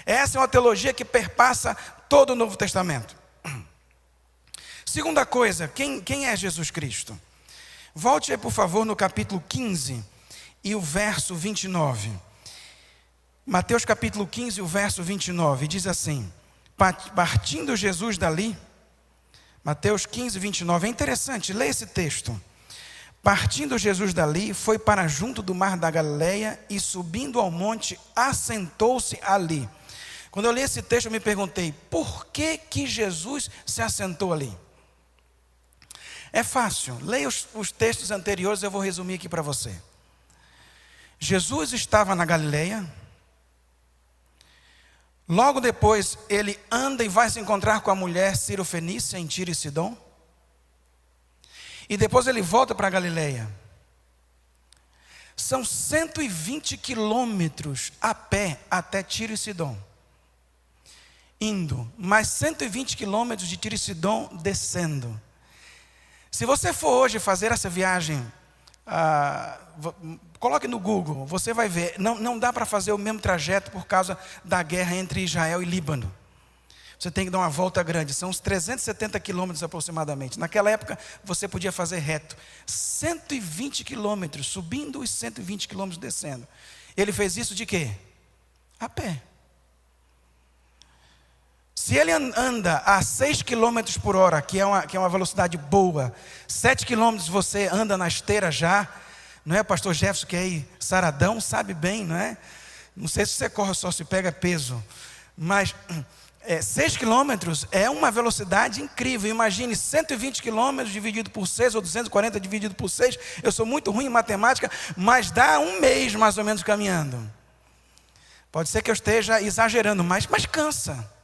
Essa é uma teologia que perpassa todo o Novo Testamento. Segunda coisa, quem é Jesus Cristo? Volte aí, por favor, no capítulo 15 e o verso 29. Mateus capítulo 15, o verso 29, diz assim: partindo Jesus dali, Mateus 15, 29, é interessante, leia esse texto. Partindo Jesus dali, foi para junto do mar da Galileia e subindo ao monte, assentou-se ali. Quando eu li esse texto, eu me perguntei, por que Jesus se assentou ali? É fácil, leia os textos anteriores, eu vou resumir aqui para você. Jesus estava na Galileia, logo depois ele anda e vai se encontrar com a mulher Cirofenícia em Tiro e Sidom, e depois ele volta para a Galileia. São 120 quilômetros a pé até Tiro e Sidom, indo, mais 120 quilômetros de Tiro e Sidom descendo. Se você for hoje fazer essa viagem, coloque no Google, você vai ver, não dá para fazer o mesmo trajeto por causa da guerra entre Israel e Líbano. Você tem que dar uma volta grande, são uns 370 quilômetros aproximadamente. Naquela época você podia fazer reto, 120 quilômetros subindo e 120 quilômetros descendo. Ele fez isso de quê? A pé. Se ele anda a 6 km por hora, que é uma velocidade boa, 7 km você anda na esteira já, não é? O pastor Jefferson, que é aí saradão, sabe bem, não é? Não sei se você corre só se pega peso, mas 6 km é uma velocidade incrível. Imagine 120 km dividido por 6, ou 240 dividido por 6, eu sou muito ruim em matemática, mas dá um mês mais ou menos caminhando. Pode ser que eu esteja exagerando, mas cansa.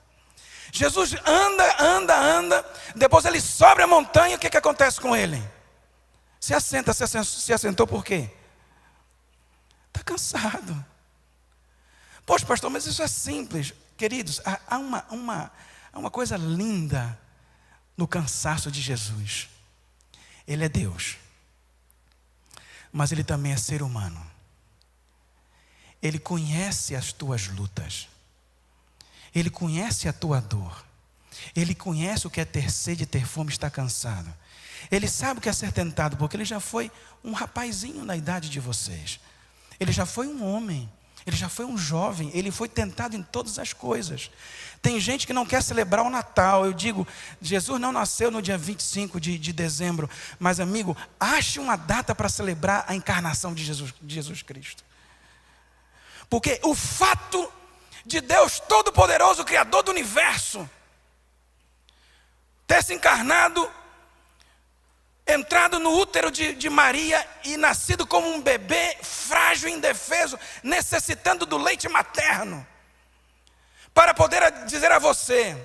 Jesus anda, depois ele sobe a montanha, o que acontece com ele? Se assentou por quê? Está cansado. Poxa, pastor, mas isso é simples. Queridos, há uma coisa linda no cansaço de Jesus. Ele é Deus, mas ele também é ser humano. Ele conhece as tuas lutas. Ele conhece a tua dor. Ele conhece o que é ter sede, ter fome, estar cansado. Ele sabe o que é ser tentado, porque ele já foi um rapazinho na idade de vocês. Ele já foi um homem. Ele já foi um jovem. Ele foi tentado em todas as coisas. Tem gente que não quer celebrar o Natal. Eu digo, Jesus não nasceu no dia 25 de dezembro. Mas, amigo, ache uma data para celebrar a encarnação de Jesus Cristo. Porque o fato de Deus Todo-Poderoso, Criador do Universo, ter se encarnado, entrado no útero de Maria e nascido como um bebê frágil e indefeso, necessitando do leite materno, para poder dizer a você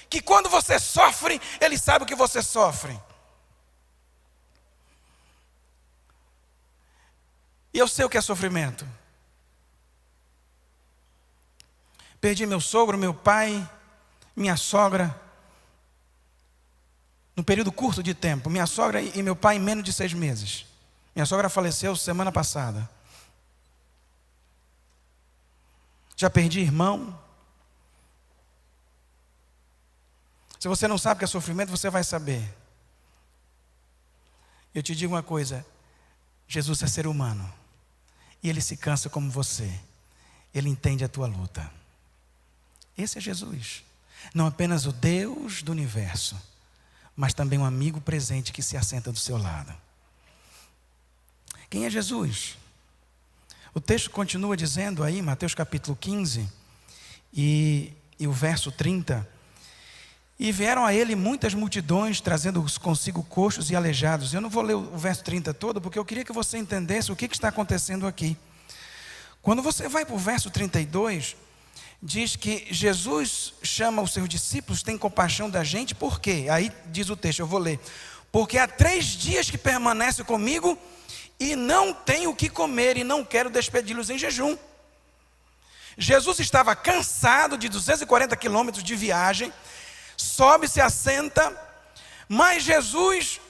que quando você sofre, Ele sabe o que você sofre. E eu sei o que é sofrimento. Perdi meu sogro, meu pai, minha sogra, num período curto de tempo. Minha sogra e meu pai em menos de 6 meses. Minha sogra faleceu semana passada. Já perdi irmão. Se você não sabe o que é sofrimento, você vai saber. Eu te digo uma coisa, Jesus é ser humano. E Ele se cansa como você. Ele entende a tua luta. Esse é Jesus, não apenas o Deus do universo, mas também um amigo presente que se assenta do seu lado. Quem é Jesus? O texto continua dizendo aí, Mateus capítulo 15, e o verso 30, e vieram a ele muitas multidões, trazendo consigo coxos e aleijados. Eu não vou ler o verso 30 todo, porque eu queria que você entendesse o que está acontecendo aqui. Quando você vai para o verso 32, diz que Jesus chama os seus discípulos, tem compaixão da gente, por quê? Aí diz o texto, eu vou ler. Porque há 3 dias que permanece comigo e não tenho o que comer e não quero despedi-los em jejum. Jesus estava cansado de 240 quilômetros de viagem, sobe, se assenta, mas Jesus,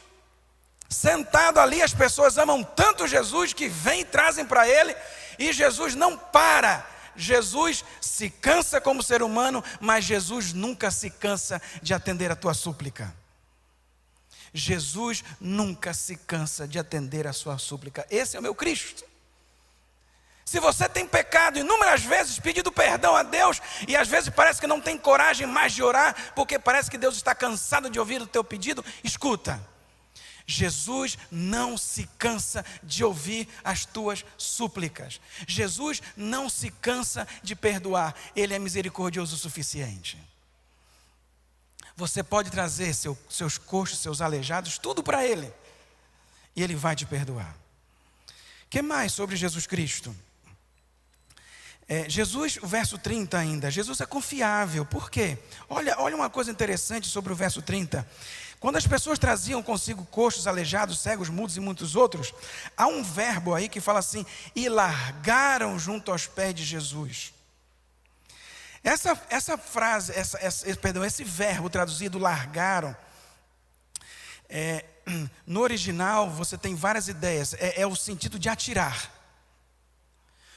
sentado ali, as pessoas amam tanto Jesus que vêm e trazem para ele, e Jesus não para. Jesus se cansa como ser humano, mas Jesus nunca se cansa de atender a tua súplica. Jesus nunca se cansa de atender a sua súplica. Esse é o meu Cristo. Se você tem pecado inúmeras vezes, pedido perdão a Deus, e às vezes parece que não tem coragem mais de orar, porque parece que Deus está cansado de ouvir o teu pedido, escuta. Jesus não se cansa de ouvir as tuas súplicas. Jesus não se cansa de perdoar. Ele é misericordioso o suficiente. Você pode trazer seus coxos, seus aleijados, tudo para Ele. E Ele vai te perdoar. O que mais sobre Jesus Cristo? Jesus, o verso 30 ainda. Jesus é confiável. Por quê? Olha uma coisa interessante sobre o verso 30. Quando as pessoas traziam consigo coxos, aleijados, cegos, mudos e muitos outros, há um verbo aí que fala assim, e largaram junto aos pés de Jesus. Essa frase, esse verbo traduzido largaram, no original você tem várias ideias, é o sentido de atirar.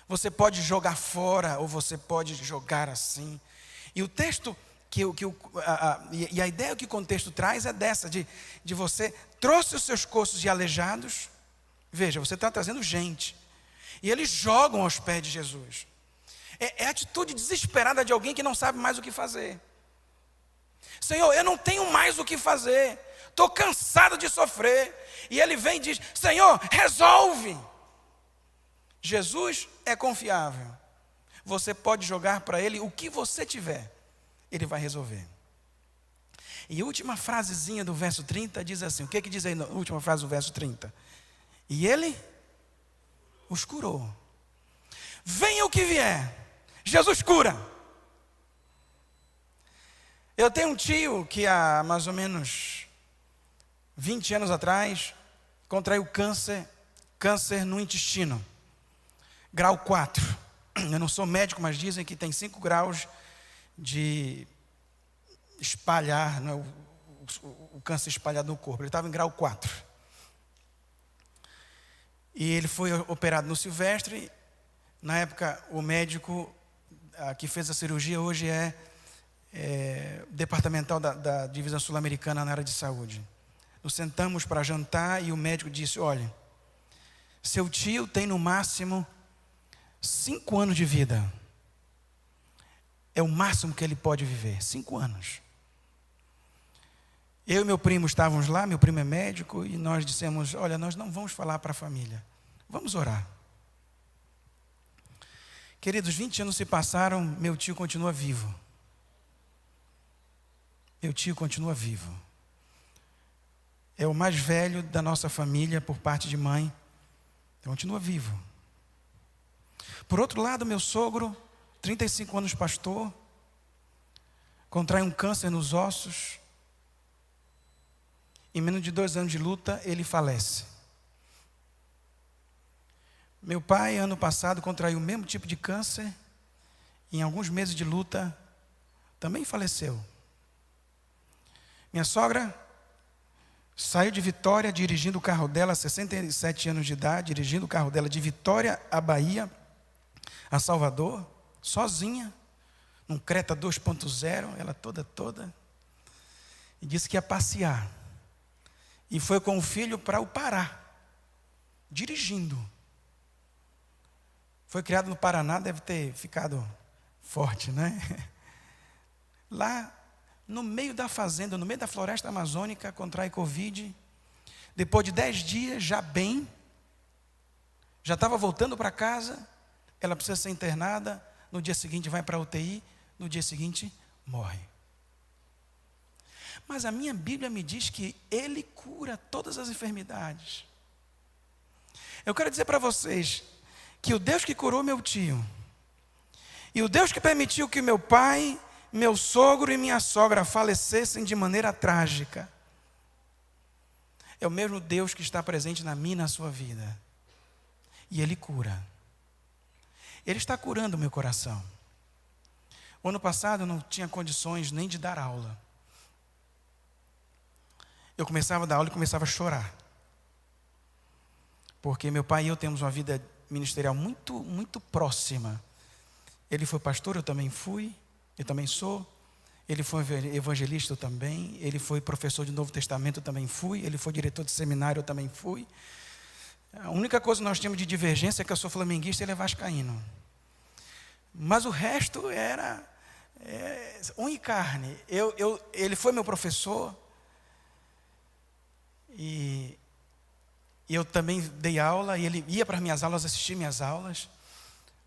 Você pode jogar fora ou você pode jogar assim. E o texto, a ideia que o contexto traz é dessa, de você trouxe os seus coxos de aleijados, veja, você está trazendo gente, e eles jogam aos pés de Jesus. É a atitude desesperada de alguém que não sabe mais o que fazer. Senhor, eu não tenho mais o que fazer, estou cansado de sofrer. E ele vem e diz, Senhor, resolve. Jesus é confiável. Você pode jogar para Ele o que você tiver, Ele vai resolver. E a última frasezinha do verso 30 diz assim, o que diz aí na última frase do verso 30? E Ele os curou. Venha o que vier, Jesus cura. Eu tenho um tio que há mais ou menos 20 anos atrás contraiu câncer no intestino, grau 4. Eu não sou médico, mas dizem que tem 5 graus de espalhar, não é, o câncer espalhado no corpo. Ele estava em grau 4. E ele foi operado no Silvestre. Na época, o médico que fez a cirurgia hoje é departamental da divisão sul-americana na área de saúde. Nos sentamos para jantar e o médico disse, olha, seu tio tem no máximo 5 anos de vida. É o máximo que ele pode viver, 5 anos. Eu e meu primo estávamos lá, meu primo é médico, e nós dissemos, olha, nós não vamos falar para a família, vamos orar. Queridos, 20 anos se passaram, meu tio continua vivo. Meu tio continua vivo. É o mais velho da nossa família, por parte de mãe, continua vivo. Por outro lado, meu sogro, 35 anos pastor, contrai um câncer nos ossos. Em menos de 2 anos de luta, ele falece. Meu pai, ano passado, contraiu o mesmo tipo de câncer. Em alguns meses de luta, também faleceu. Minha sogra saiu de Vitória, dirigindo o carro dela, 67 anos de idade, dirigindo o carro dela de Vitória à Bahia, a Salvador, sozinha, num Creta 2.0, ela toda, e disse que ia passear. E foi com o filho para o Pará, dirigindo. Foi criado no Paraná, deve ter ficado forte, né? Lá, no meio da fazenda, no meio da floresta amazônica, contrai Covid. Depois de 10 dias, já bem, já estava voltando para casa, ela precisa ser internada, no dia seguinte vai para a UTI, no dia seguinte morre. Mas a minha Bíblia me diz que Ele cura todas as enfermidades. Eu quero dizer para vocês que o Deus que curou meu tio, E o Deus que permitiu que meu pai, meu sogro e minha sogra falecessem de maneira trágica, é o mesmo Deus que está presente na minha e na sua vida. E Ele cura. Ele está curando o meu coração. O ano passado eu não tinha condições nem de dar aula. Eu começava a dar aula e começava a chorar. Porque meu pai e eu temos uma vida ministerial muito próxima. Ele foi pastor, eu também fui, eu também sou. Ele foi evangelista, eu também. Ele foi professor de Novo Testamento, eu também fui. Ele foi diretor de seminário, eu também fui. A única coisa que nós tínhamos de divergência é que eu sou flamenguista e ele é vascaíno. Mas o resto era unha e carne. Ele foi meu professor. E eu também dei aula. E ele ia para as minhas aulas, assistir minhas aulas.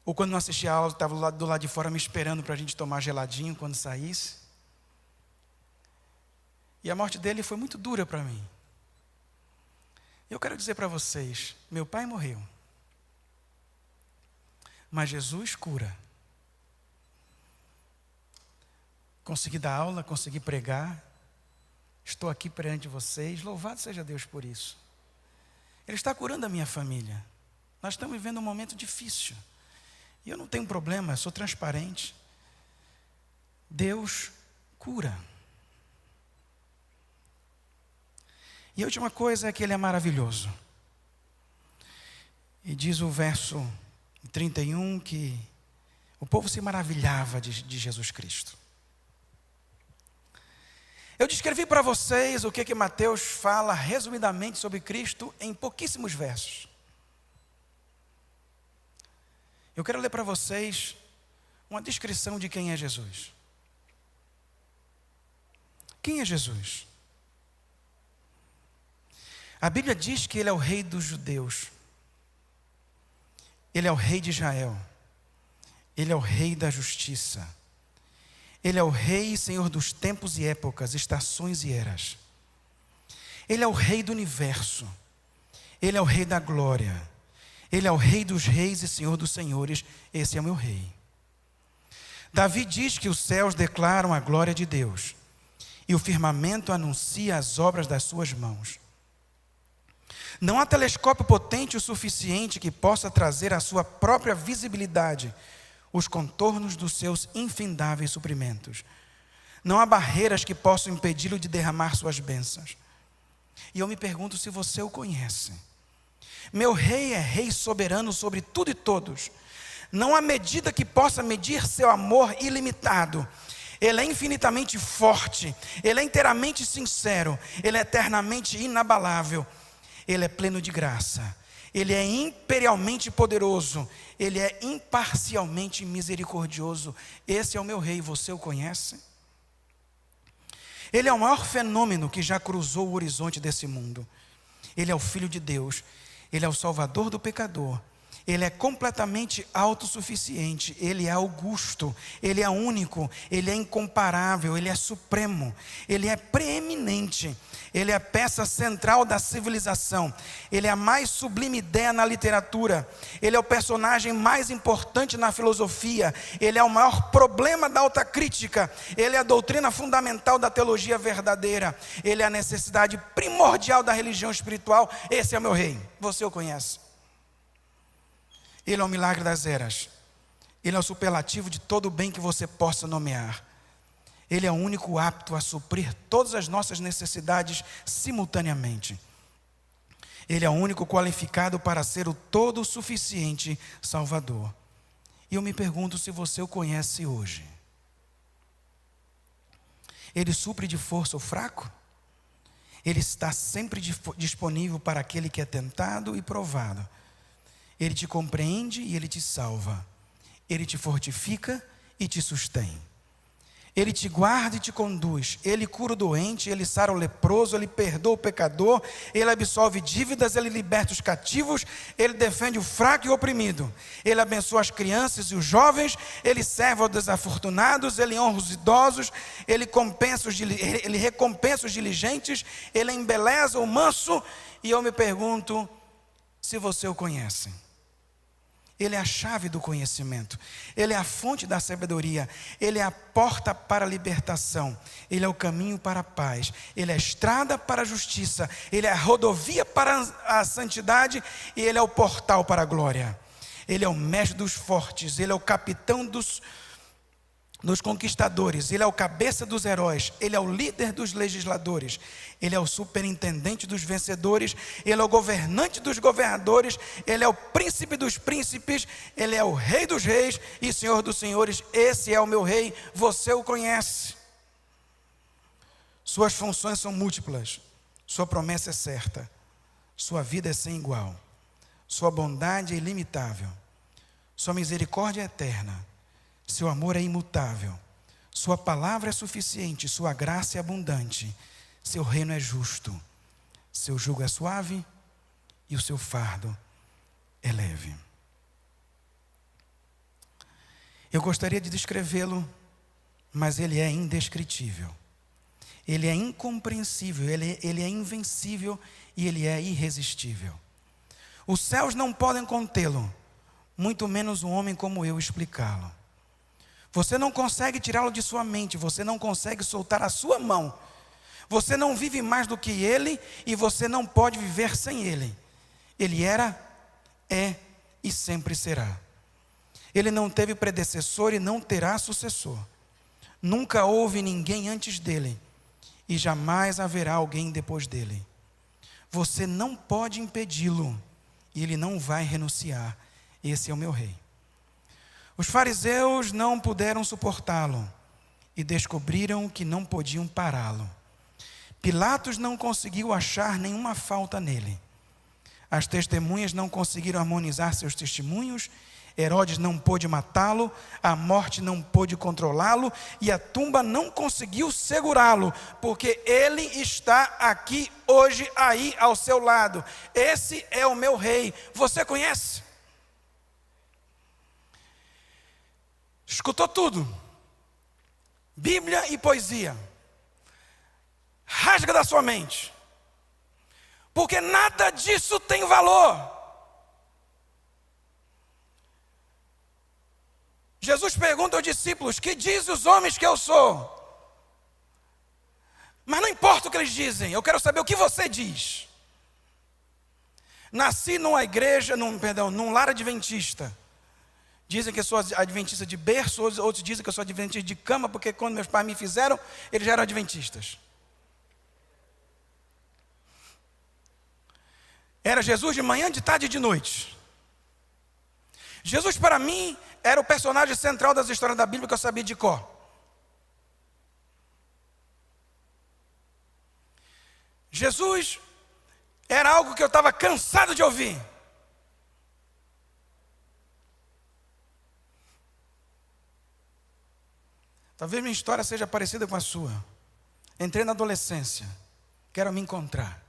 Ou quando não assistia a aula, estava do lado de fora me esperando para a gente tomar geladinho quando saísse. E a morte dele foi muito dura para mim. Eu quero dizer para vocês, meu pai morreu. Mas Jesus cura. Consegui dar aula, consegui pregar. Estou aqui perante vocês. Louvado seja Deus por isso. Ele está curando a minha família. Nós estamos vivendo um momento difícil. E eu não tenho problema, eu sou transparente. Deus cura. E a última coisa é que Ele é maravilhoso. E diz o verso 31 que o povo se maravilhava de Jesus Cristo. Eu descrevi para vocês o que Mateus fala resumidamente sobre Cristo em pouquíssimos versos. Eu quero ler para vocês uma descrição de quem é Jesus. Quem é Jesus? A Bíblia diz que Ele é o rei dos judeus. Ele é o rei de Israel. Ele é o rei da justiça. Ele é o rei e senhor dos tempos e épocas, estações e eras. Ele é o rei do universo. Ele é o rei da glória. Ele é o rei dos reis e senhor dos senhores. Esse é o meu rei. Davi diz que os céus declaram a glória de Deus e o firmamento anuncia as obras das suas mãos. Não há telescópio potente o suficiente que possa trazer à sua própria visibilidade os contornos dos seus infindáveis suprimentos. Não há barreiras que possam impedi-lo de derramar suas bênçãos. E eu me pergunto se você o conhece. Meu rei é rei soberano sobre tudo e todos. Não há medida que possa medir seu amor ilimitado. Ele é infinitamente forte. Ele é inteiramente sincero. Ele é eternamente inabalável. Ele é pleno de graça. Ele é imperialmente poderoso. Ele é imparcialmente misericordioso. Esse é o meu rei, você o conhece? Ele é o maior fenômeno que já cruzou o horizonte desse mundo. Ele é o Filho de Deus. Ele é o Salvador do pecador. Ele é completamente autossuficiente, Ele é augusto, Ele é único, Ele é incomparável, Ele é supremo, Ele é preeminente, Ele é a peça central da civilização, Ele é a mais sublime ideia na literatura, Ele é o personagem mais importante na filosofia, Ele é o maior problema da alta crítica, Ele é a doutrina fundamental da teologia verdadeira, Ele é a necessidade primordial da religião espiritual. Esse é o meu rei, você o conhece? Ele é o milagre das eras. Ele é o superlativo de todo o bem que você possa nomear. Ele é o único apto a suprir todas as nossas necessidades simultaneamente. Ele é o único qualificado para ser o todo suficiente Salvador. E eu me pergunto se você o conhece hoje. Ele supre de força o fraco? Ele está sempre disponível para aquele que é tentado e provado. Ele te compreende e Ele te salva. Ele te fortifica e te sustém. Ele te guarda e te conduz. Ele cura o doente, Ele sara o leproso, Ele perdoa o pecador, Ele absolve dívidas, Ele liberta os cativos, Ele defende o fraco e o oprimido. Ele abençoa as crianças e os jovens, Ele serve aos desafortunados, Ele honra os idosos, Ele recompensa os diligentes, Ele embeleza o manso. E eu me pergunto se você o conhece. Ele é a chave do conhecimento. Ele é a fonte da sabedoria. Ele é a porta para a libertação. Ele é o caminho para a paz. Ele é a estrada para a justiça. Ele é a rodovia para a santidade. E Ele é o portal para a glória. Ele é o mestre dos fortes. Ele é o capitão dos conquistadores. Ele é o cabeça dos heróis. Ele é o líder dos legisladores. Ele é o superintendente dos vencedores. Ele é o governante dos governadores. Ele é o príncipe dos príncipes. Ele é o rei dos reis e senhor dos senhores. Esse é o meu rei, você o conhece. Suas funções são múltiplas. Sua promessa é certa. Sua vida é sem igual. Sua bondade é ilimitável. Sua misericórdia é eterna. Seu amor é imutável. Sua palavra é suficiente. Sua graça é abundante. Seu reino é justo. Seu jugo é suave e o seu fardo é leve. Eu gostaria de descrevê-lo, mas ele é indescritível. Ele é incompreensível, ele é invencível e ele é irresistível. Os céus não podem contê-lo, muito menos um homem como eu explicá-lo. Você não consegue tirá-lo de sua mente, você não consegue soltar a sua mão. Você não vive mais do que ele e você não pode viver sem ele. Ele era, é e sempre será. Ele não teve predecessor e não terá sucessor. Nunca houve ninguém antes dele e jamais haverá alguém depois dele. Você não pode impedi-lo e ele não vai renunciar. Esse é o meu rei. Os fariseus não puderam suportá-lo e descobriram que não podiam pará-lo. Pilatos não conseguiu achar nenhuma falta nele. As testemunhas não conseguiram harmonizar seus testemunhos. Herodes não pôde matá-lo, a morte não pôde controlá-lo e a tumba não conseguiu segurá-lo, porque ele está aqui hoje, aí ao seu lado. Esse é o meu rei. Você conhece? Escutou tudo. Bíblia e poesia. Rasga da sua mente. Porque nada disso tem valor. Jesus pergunta aos discípulos: que dizem os homens que eu sou? Mas não importa o que eles dizem, eu quero saber o que você diz. Nasci numa igreja, num lar adventista. Dizem que eu sou adventista de berço, outros dizem que eu sou adventista de cama, porque quando meus pais me fizeram, eles já eram adventistas. Era Jesus de manhã, de tarde e de noite. Jesus para mim era o personagem central das histórias da Bíblia que eu sabia de cor. Jesus era algo que eu estava cansado de ouvir. Talvez minha história seja parecida com a sua. Entrei na adolescência, quero me encontrar.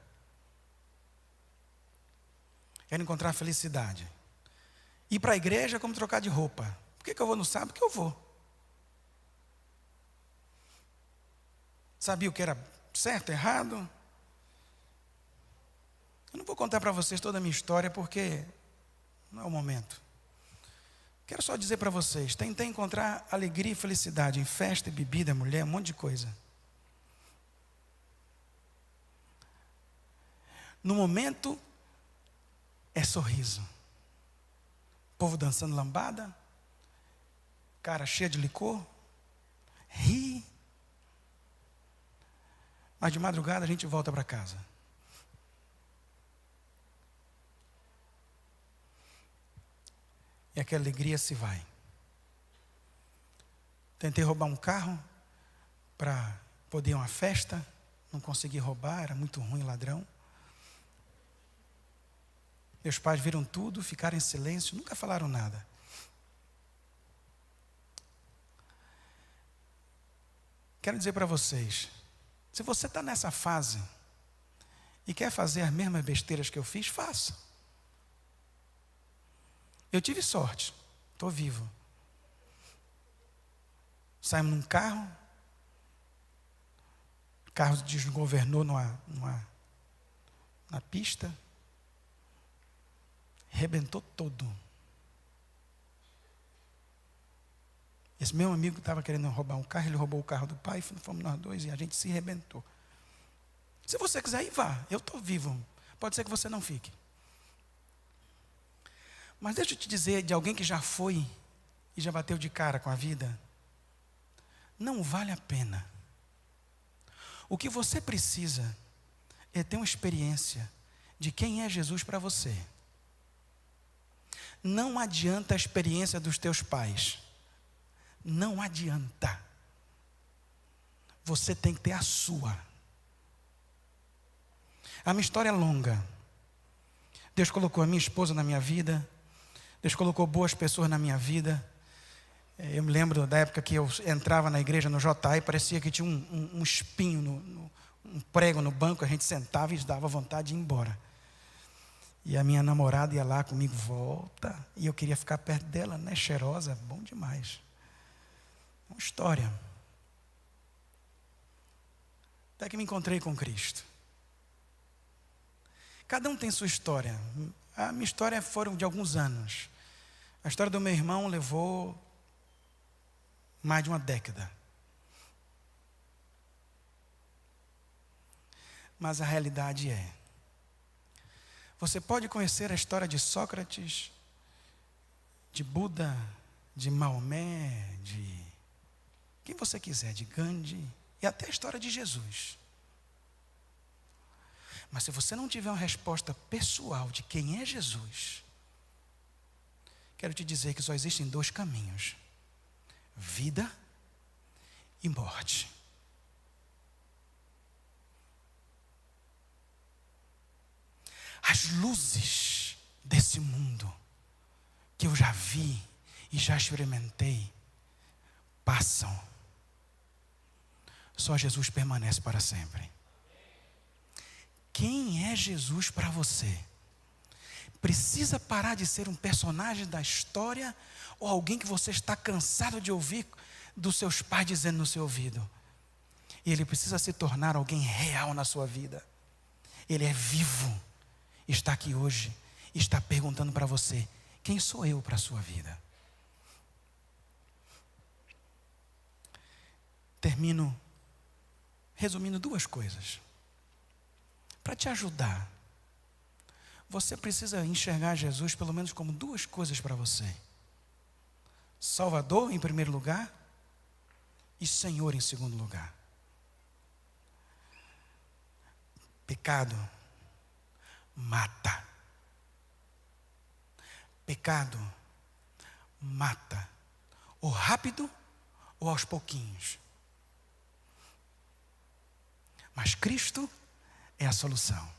Quero encontrar a felicidade. Ir para a igreja é como trocar de roupa. Por que eu vou no sábado? Porque eu vou. Sabia o que era certo, errado? Eu não vou contar para vocês toda a minha história, porque não é o momento. Quero só dizer para vocês, tentei encontrar alegria e felicidade em festa, bebida, mulher, um monte de coisa. No momento, é sorriso. Povo dançando lambada, cara cheia de licor, ri. Mas de madrugada a gente volta para casa. E aquela alegria se vai. Tentei roubar um carro para poder ir a uma festa. Não consegui roubar, era muito ruim, ladrão. Meus pais viram tudo, ficaram em silêncio, nunca falaram nada. Quero dizer para vocês, se você está nessa fase e quer fazer as mesmas besteiras que eu fiz, faça. Eu tive sorte, estou vivo. Saímos num carro, o carro desgovernou na pista, arrebentou todo. Esse meu amigo estava querendo roubar um carro, ele roubou o carro do pai, fomos nós dois e a gente se arrebentou. Se você quiser ir, vá. Eu estou vivo. Pode ser que você não fique. Mas deixa eu te dizer, de alguém que já foi e já bateu de cara com a vida, não vale a pena. O que você precisa é ter uma experiência de quem é Jesus para você. Não adianta a experiência dos teus pais. Não adianta. Você tem que ter a sua. A minha história é longa. Deus colocou a minha esposa na minha vida. Deus colocou boas pessoas na minha vida. Eu me lembro da época que eu entrava na igreja no JA e parecia que tinha um espinho, um prego no banco. A gente sentava e dava vontade de ir embora. E a minha namorada ia lá comigo, volta. E eu queria ficar perto dela, né? Cheirosa, bom demais. Uma história. Até que me encontrei com Cristo. Cada um tem sua história. A minha história foram de alguns anos. A história do meu irmão levou mais de uma década. Mas a realidade é, você pode conhecer a história de Sócrates, de Buda, de Maomé, de quem você quiser, de Gandhi, e até a história de Jesus. Mas se você não tiver uma resposta pessoal de quem é Jesus, quero te dizer que só existem dois caminhos: vida e morte. As luzes desse mundo que eu já vi e já experimentei passam. Só Jesus permanece para sempre. Quem é Jesus para você? Precisa parar de ser um personagem da história ou alguém que você está cansado de ouvir dos seus pais dizendo no seu ouvido? E ele precisa se tornar alguém real na sua vida. Ele é vivo. Está aqui hoje e está perguntando para você: quem sou eu para a sua vida? Termino resumindo duas coisas. Para te ajudar, você precisa enxergar Jesus pelo menos como duas coisas para você: Salvador em primeiro lugar e Senhor em segundo lugar. Pecado mata. Pecado mata, ou rápido ou aos pouquinhos. Mas Cristo é a solução.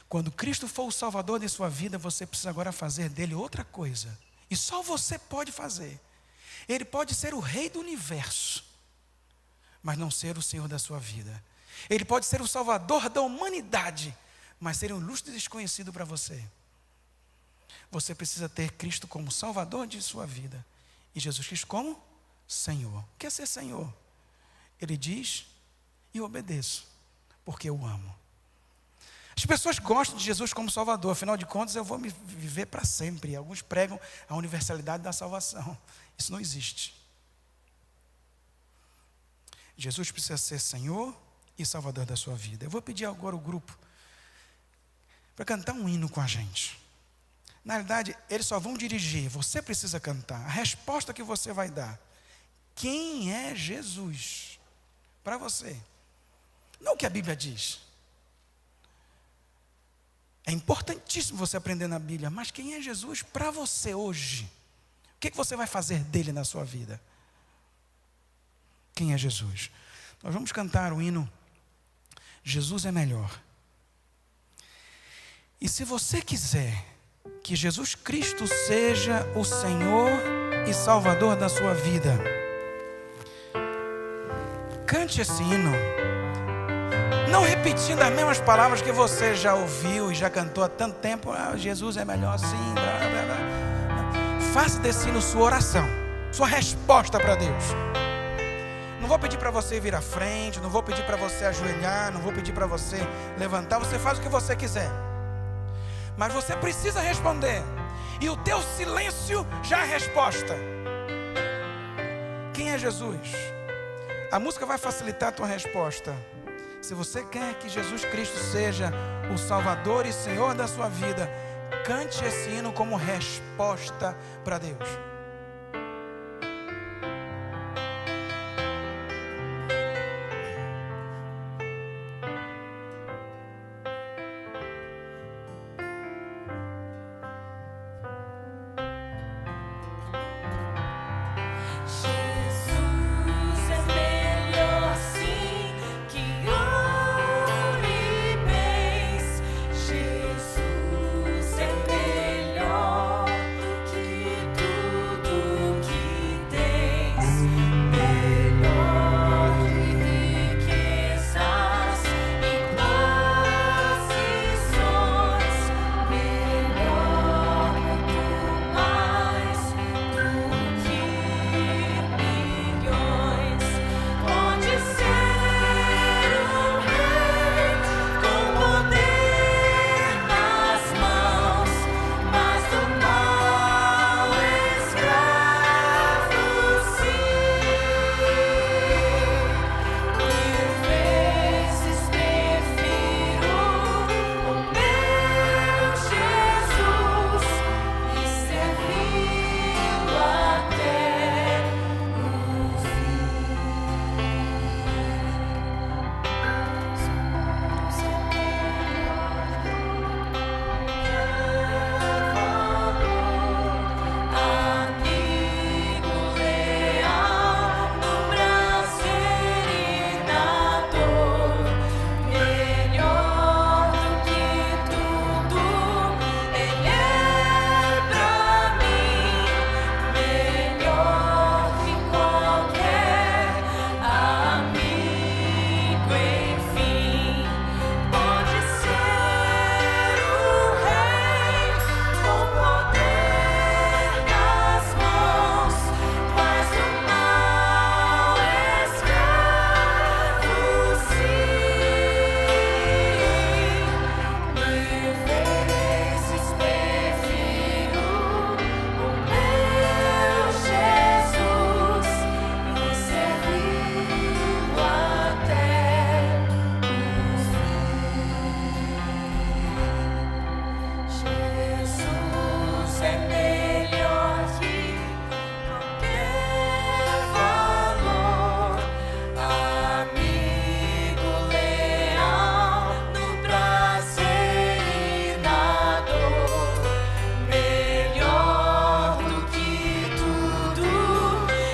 Quando Cristo for o Salvador de sua vida, você precisa agora fazer dele outra coisa. E só você pode fazer. Ele pode ser o rei do universo, mas não ser o Senhor da sua vida. Ele pode ser o Salvador da humanidade, mas ser um ilustre desconhecido para você. Você precisa ter Cristo como Salvador de sua vida e Jesus Cristo como Senhor. O que é ser Senhor? Ele diz: e eu obedeço, porque eu amo. As pessoas gostam de Jesus como Salvador, afinal de contas eu vou me viver para sempre. Alguns pregam a universalidade da salvação. Isso não existe. Jesus precisa ser Senhor e Salvador da sua vida. Eu vou pedir agora o grupo para cantar um hino com a gente. Na verdade, eles só vão dirigir, você precisa cantar. A resposta que você vai dar: quem é Jesus para você? Não o que a Bíblia diz. É importantíssimo você aprender na Bíblia, mas quem é Jesus para você hoje? O que você vai fazer dele na sua vida? Quem é Jesus? Nós vamos cantar o hino Jesus é Melhor. E se você quiser que Jesus Cristo seja o Senhor e Salvador da sua vida, cante esse hino, não repetindo as mesmas palavras que você já ouviu e já cantou há tanto tempo. Jesus é melhor assim, blá, blá, blá. Faça desse hino sua oração, sua resposta para Deus. Não vou pedir para você vir à frente, não vou pedir para você ajoelhar, não vou pedir para você levantar. Você faz o que você quiser, mas você precisa responder, e o teu silêncio já é resposta. quem é Jesus? A música vai facilitar a tua resposta. Se você quer que Jesus Cristo seja o Salvador e Senhor da sua vida, cante esse hino como resposta para Deus. Jesus é melhor sim que ouro e bens. Jesus é melhor que tudo que tens. Melhor que riquezas e posições. Melhor muito mais do que milhões. Pode ser um rei com poder nas mãos, mas do mal escravo sim. 1000 vezes prefiro o meu Jesus e servi-lo até o amigo leal no prazer e na dor, melhor do que tudo, Ele é pra mim, melhor que qualquer amigo, enfim. Pode ser o rei com poder nas mãos, mas do mal escravo sim. 1000 vezes prefiro o meu Jesus e servi-lo até o fim. Jesus é melhor que qualquer valor, amigo leal no prazer e na dor, melhor do que tudo,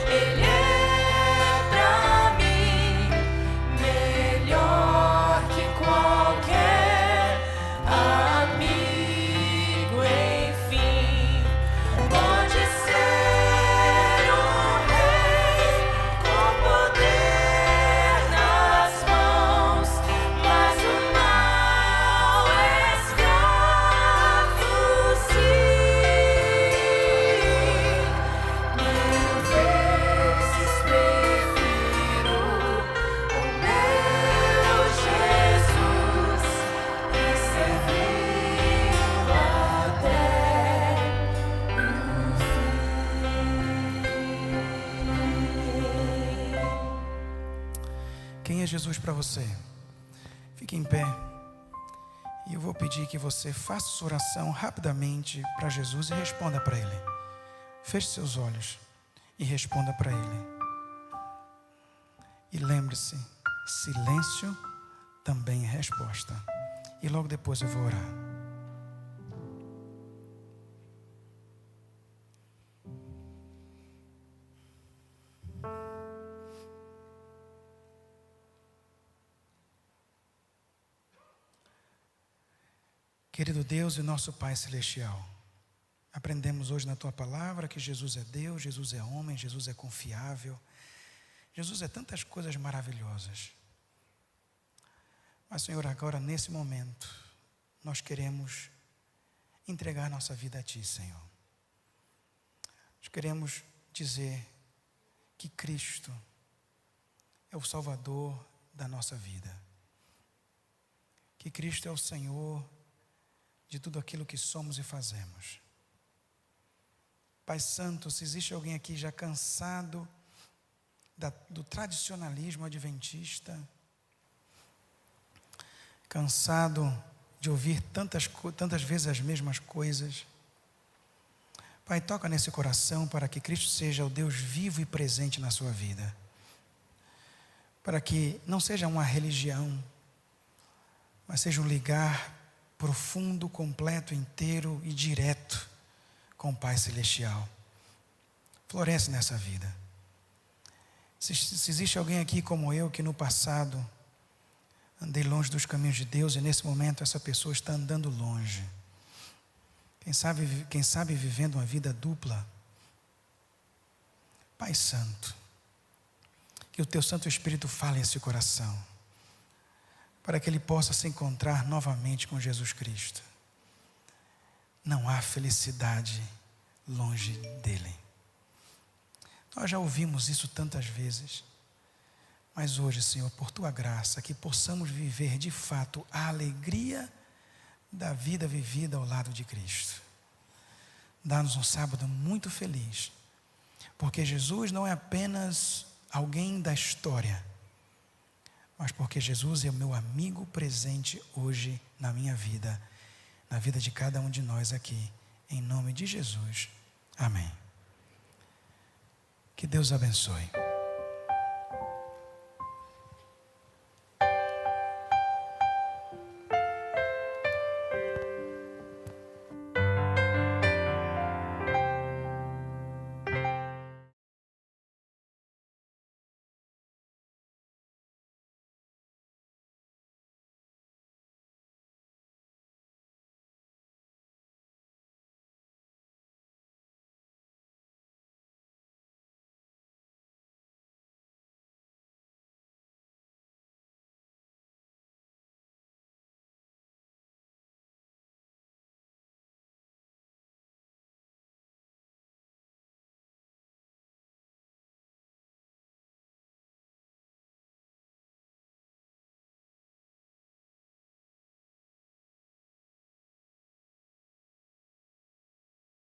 Ele é pra mim, melhor que qualquer amigo, enfim. Pode ser um rei com poder nas mãos, mas o mal escravo sim. 1000 vezes prefiro o meu Jesus e servi-lo até o fim. Quem é Jesus para você? Fique em pé. E eu vou pedir que você faça sua oração rapidamente para Jesus e responda para Ele. Feche seus olhos e responda para Ele. E lembre-se, silêncio também é resposta. E logo depois eu vou orar. Querido Deus e nosso Pai Celestial, aprendemos hoje na Tua Palavra que Jesus é Deus, Jesus é homem, Jesus é confiável, Jesus é tantas coisas maravilhosas. Mas, Senhor, agora nesse momento, nós queremos entregar nossa vida a Ti, Senhor. Nós queremos dizer que Cristo é o Salvador da nossa vida, que Cristo é o Senhor de tudo aquilo que somos e fazemos. Pai Santo, se existe alguém aqui já cansado do tradicionalismo adventista, cansado de ouvir tantas vezes as mesmas coisas. Pai, toca nesse coração para que Cristo seja o Deus vivo e presente na sua vida. Para que não seja uma religião, mas seja um ligar profundo, completo, inteiro e direto com o Pai Celestial. Floresce nessa vida. Se existe alguém aqui como eu, que no passado andei longe dos caminhos de Deus, e nesse momento essa pessoa está andando longe. Quem sabe vivendo uma vida dupla. Pai Santo, que o Teu Santo Espírito fale em esse coração, para que ele possa se encontrar novamente com Jesus Cristo. Não há felicidade longe dele. Nós já ouvimos isso tantas vezes, mas hoje, Senhor, por Tua graça, que possamos viver de fato a alegria da vida vivida ao lado de Cristo. Dá-nos um sábado muito feliz, porque Jesus não é apenas alguém da história, mas porque Jesus é o meu amigo presente hoje na minha vida, na vida de cada um de nós aqui, em nome de Jesus. Amém. Que Deus abençoe.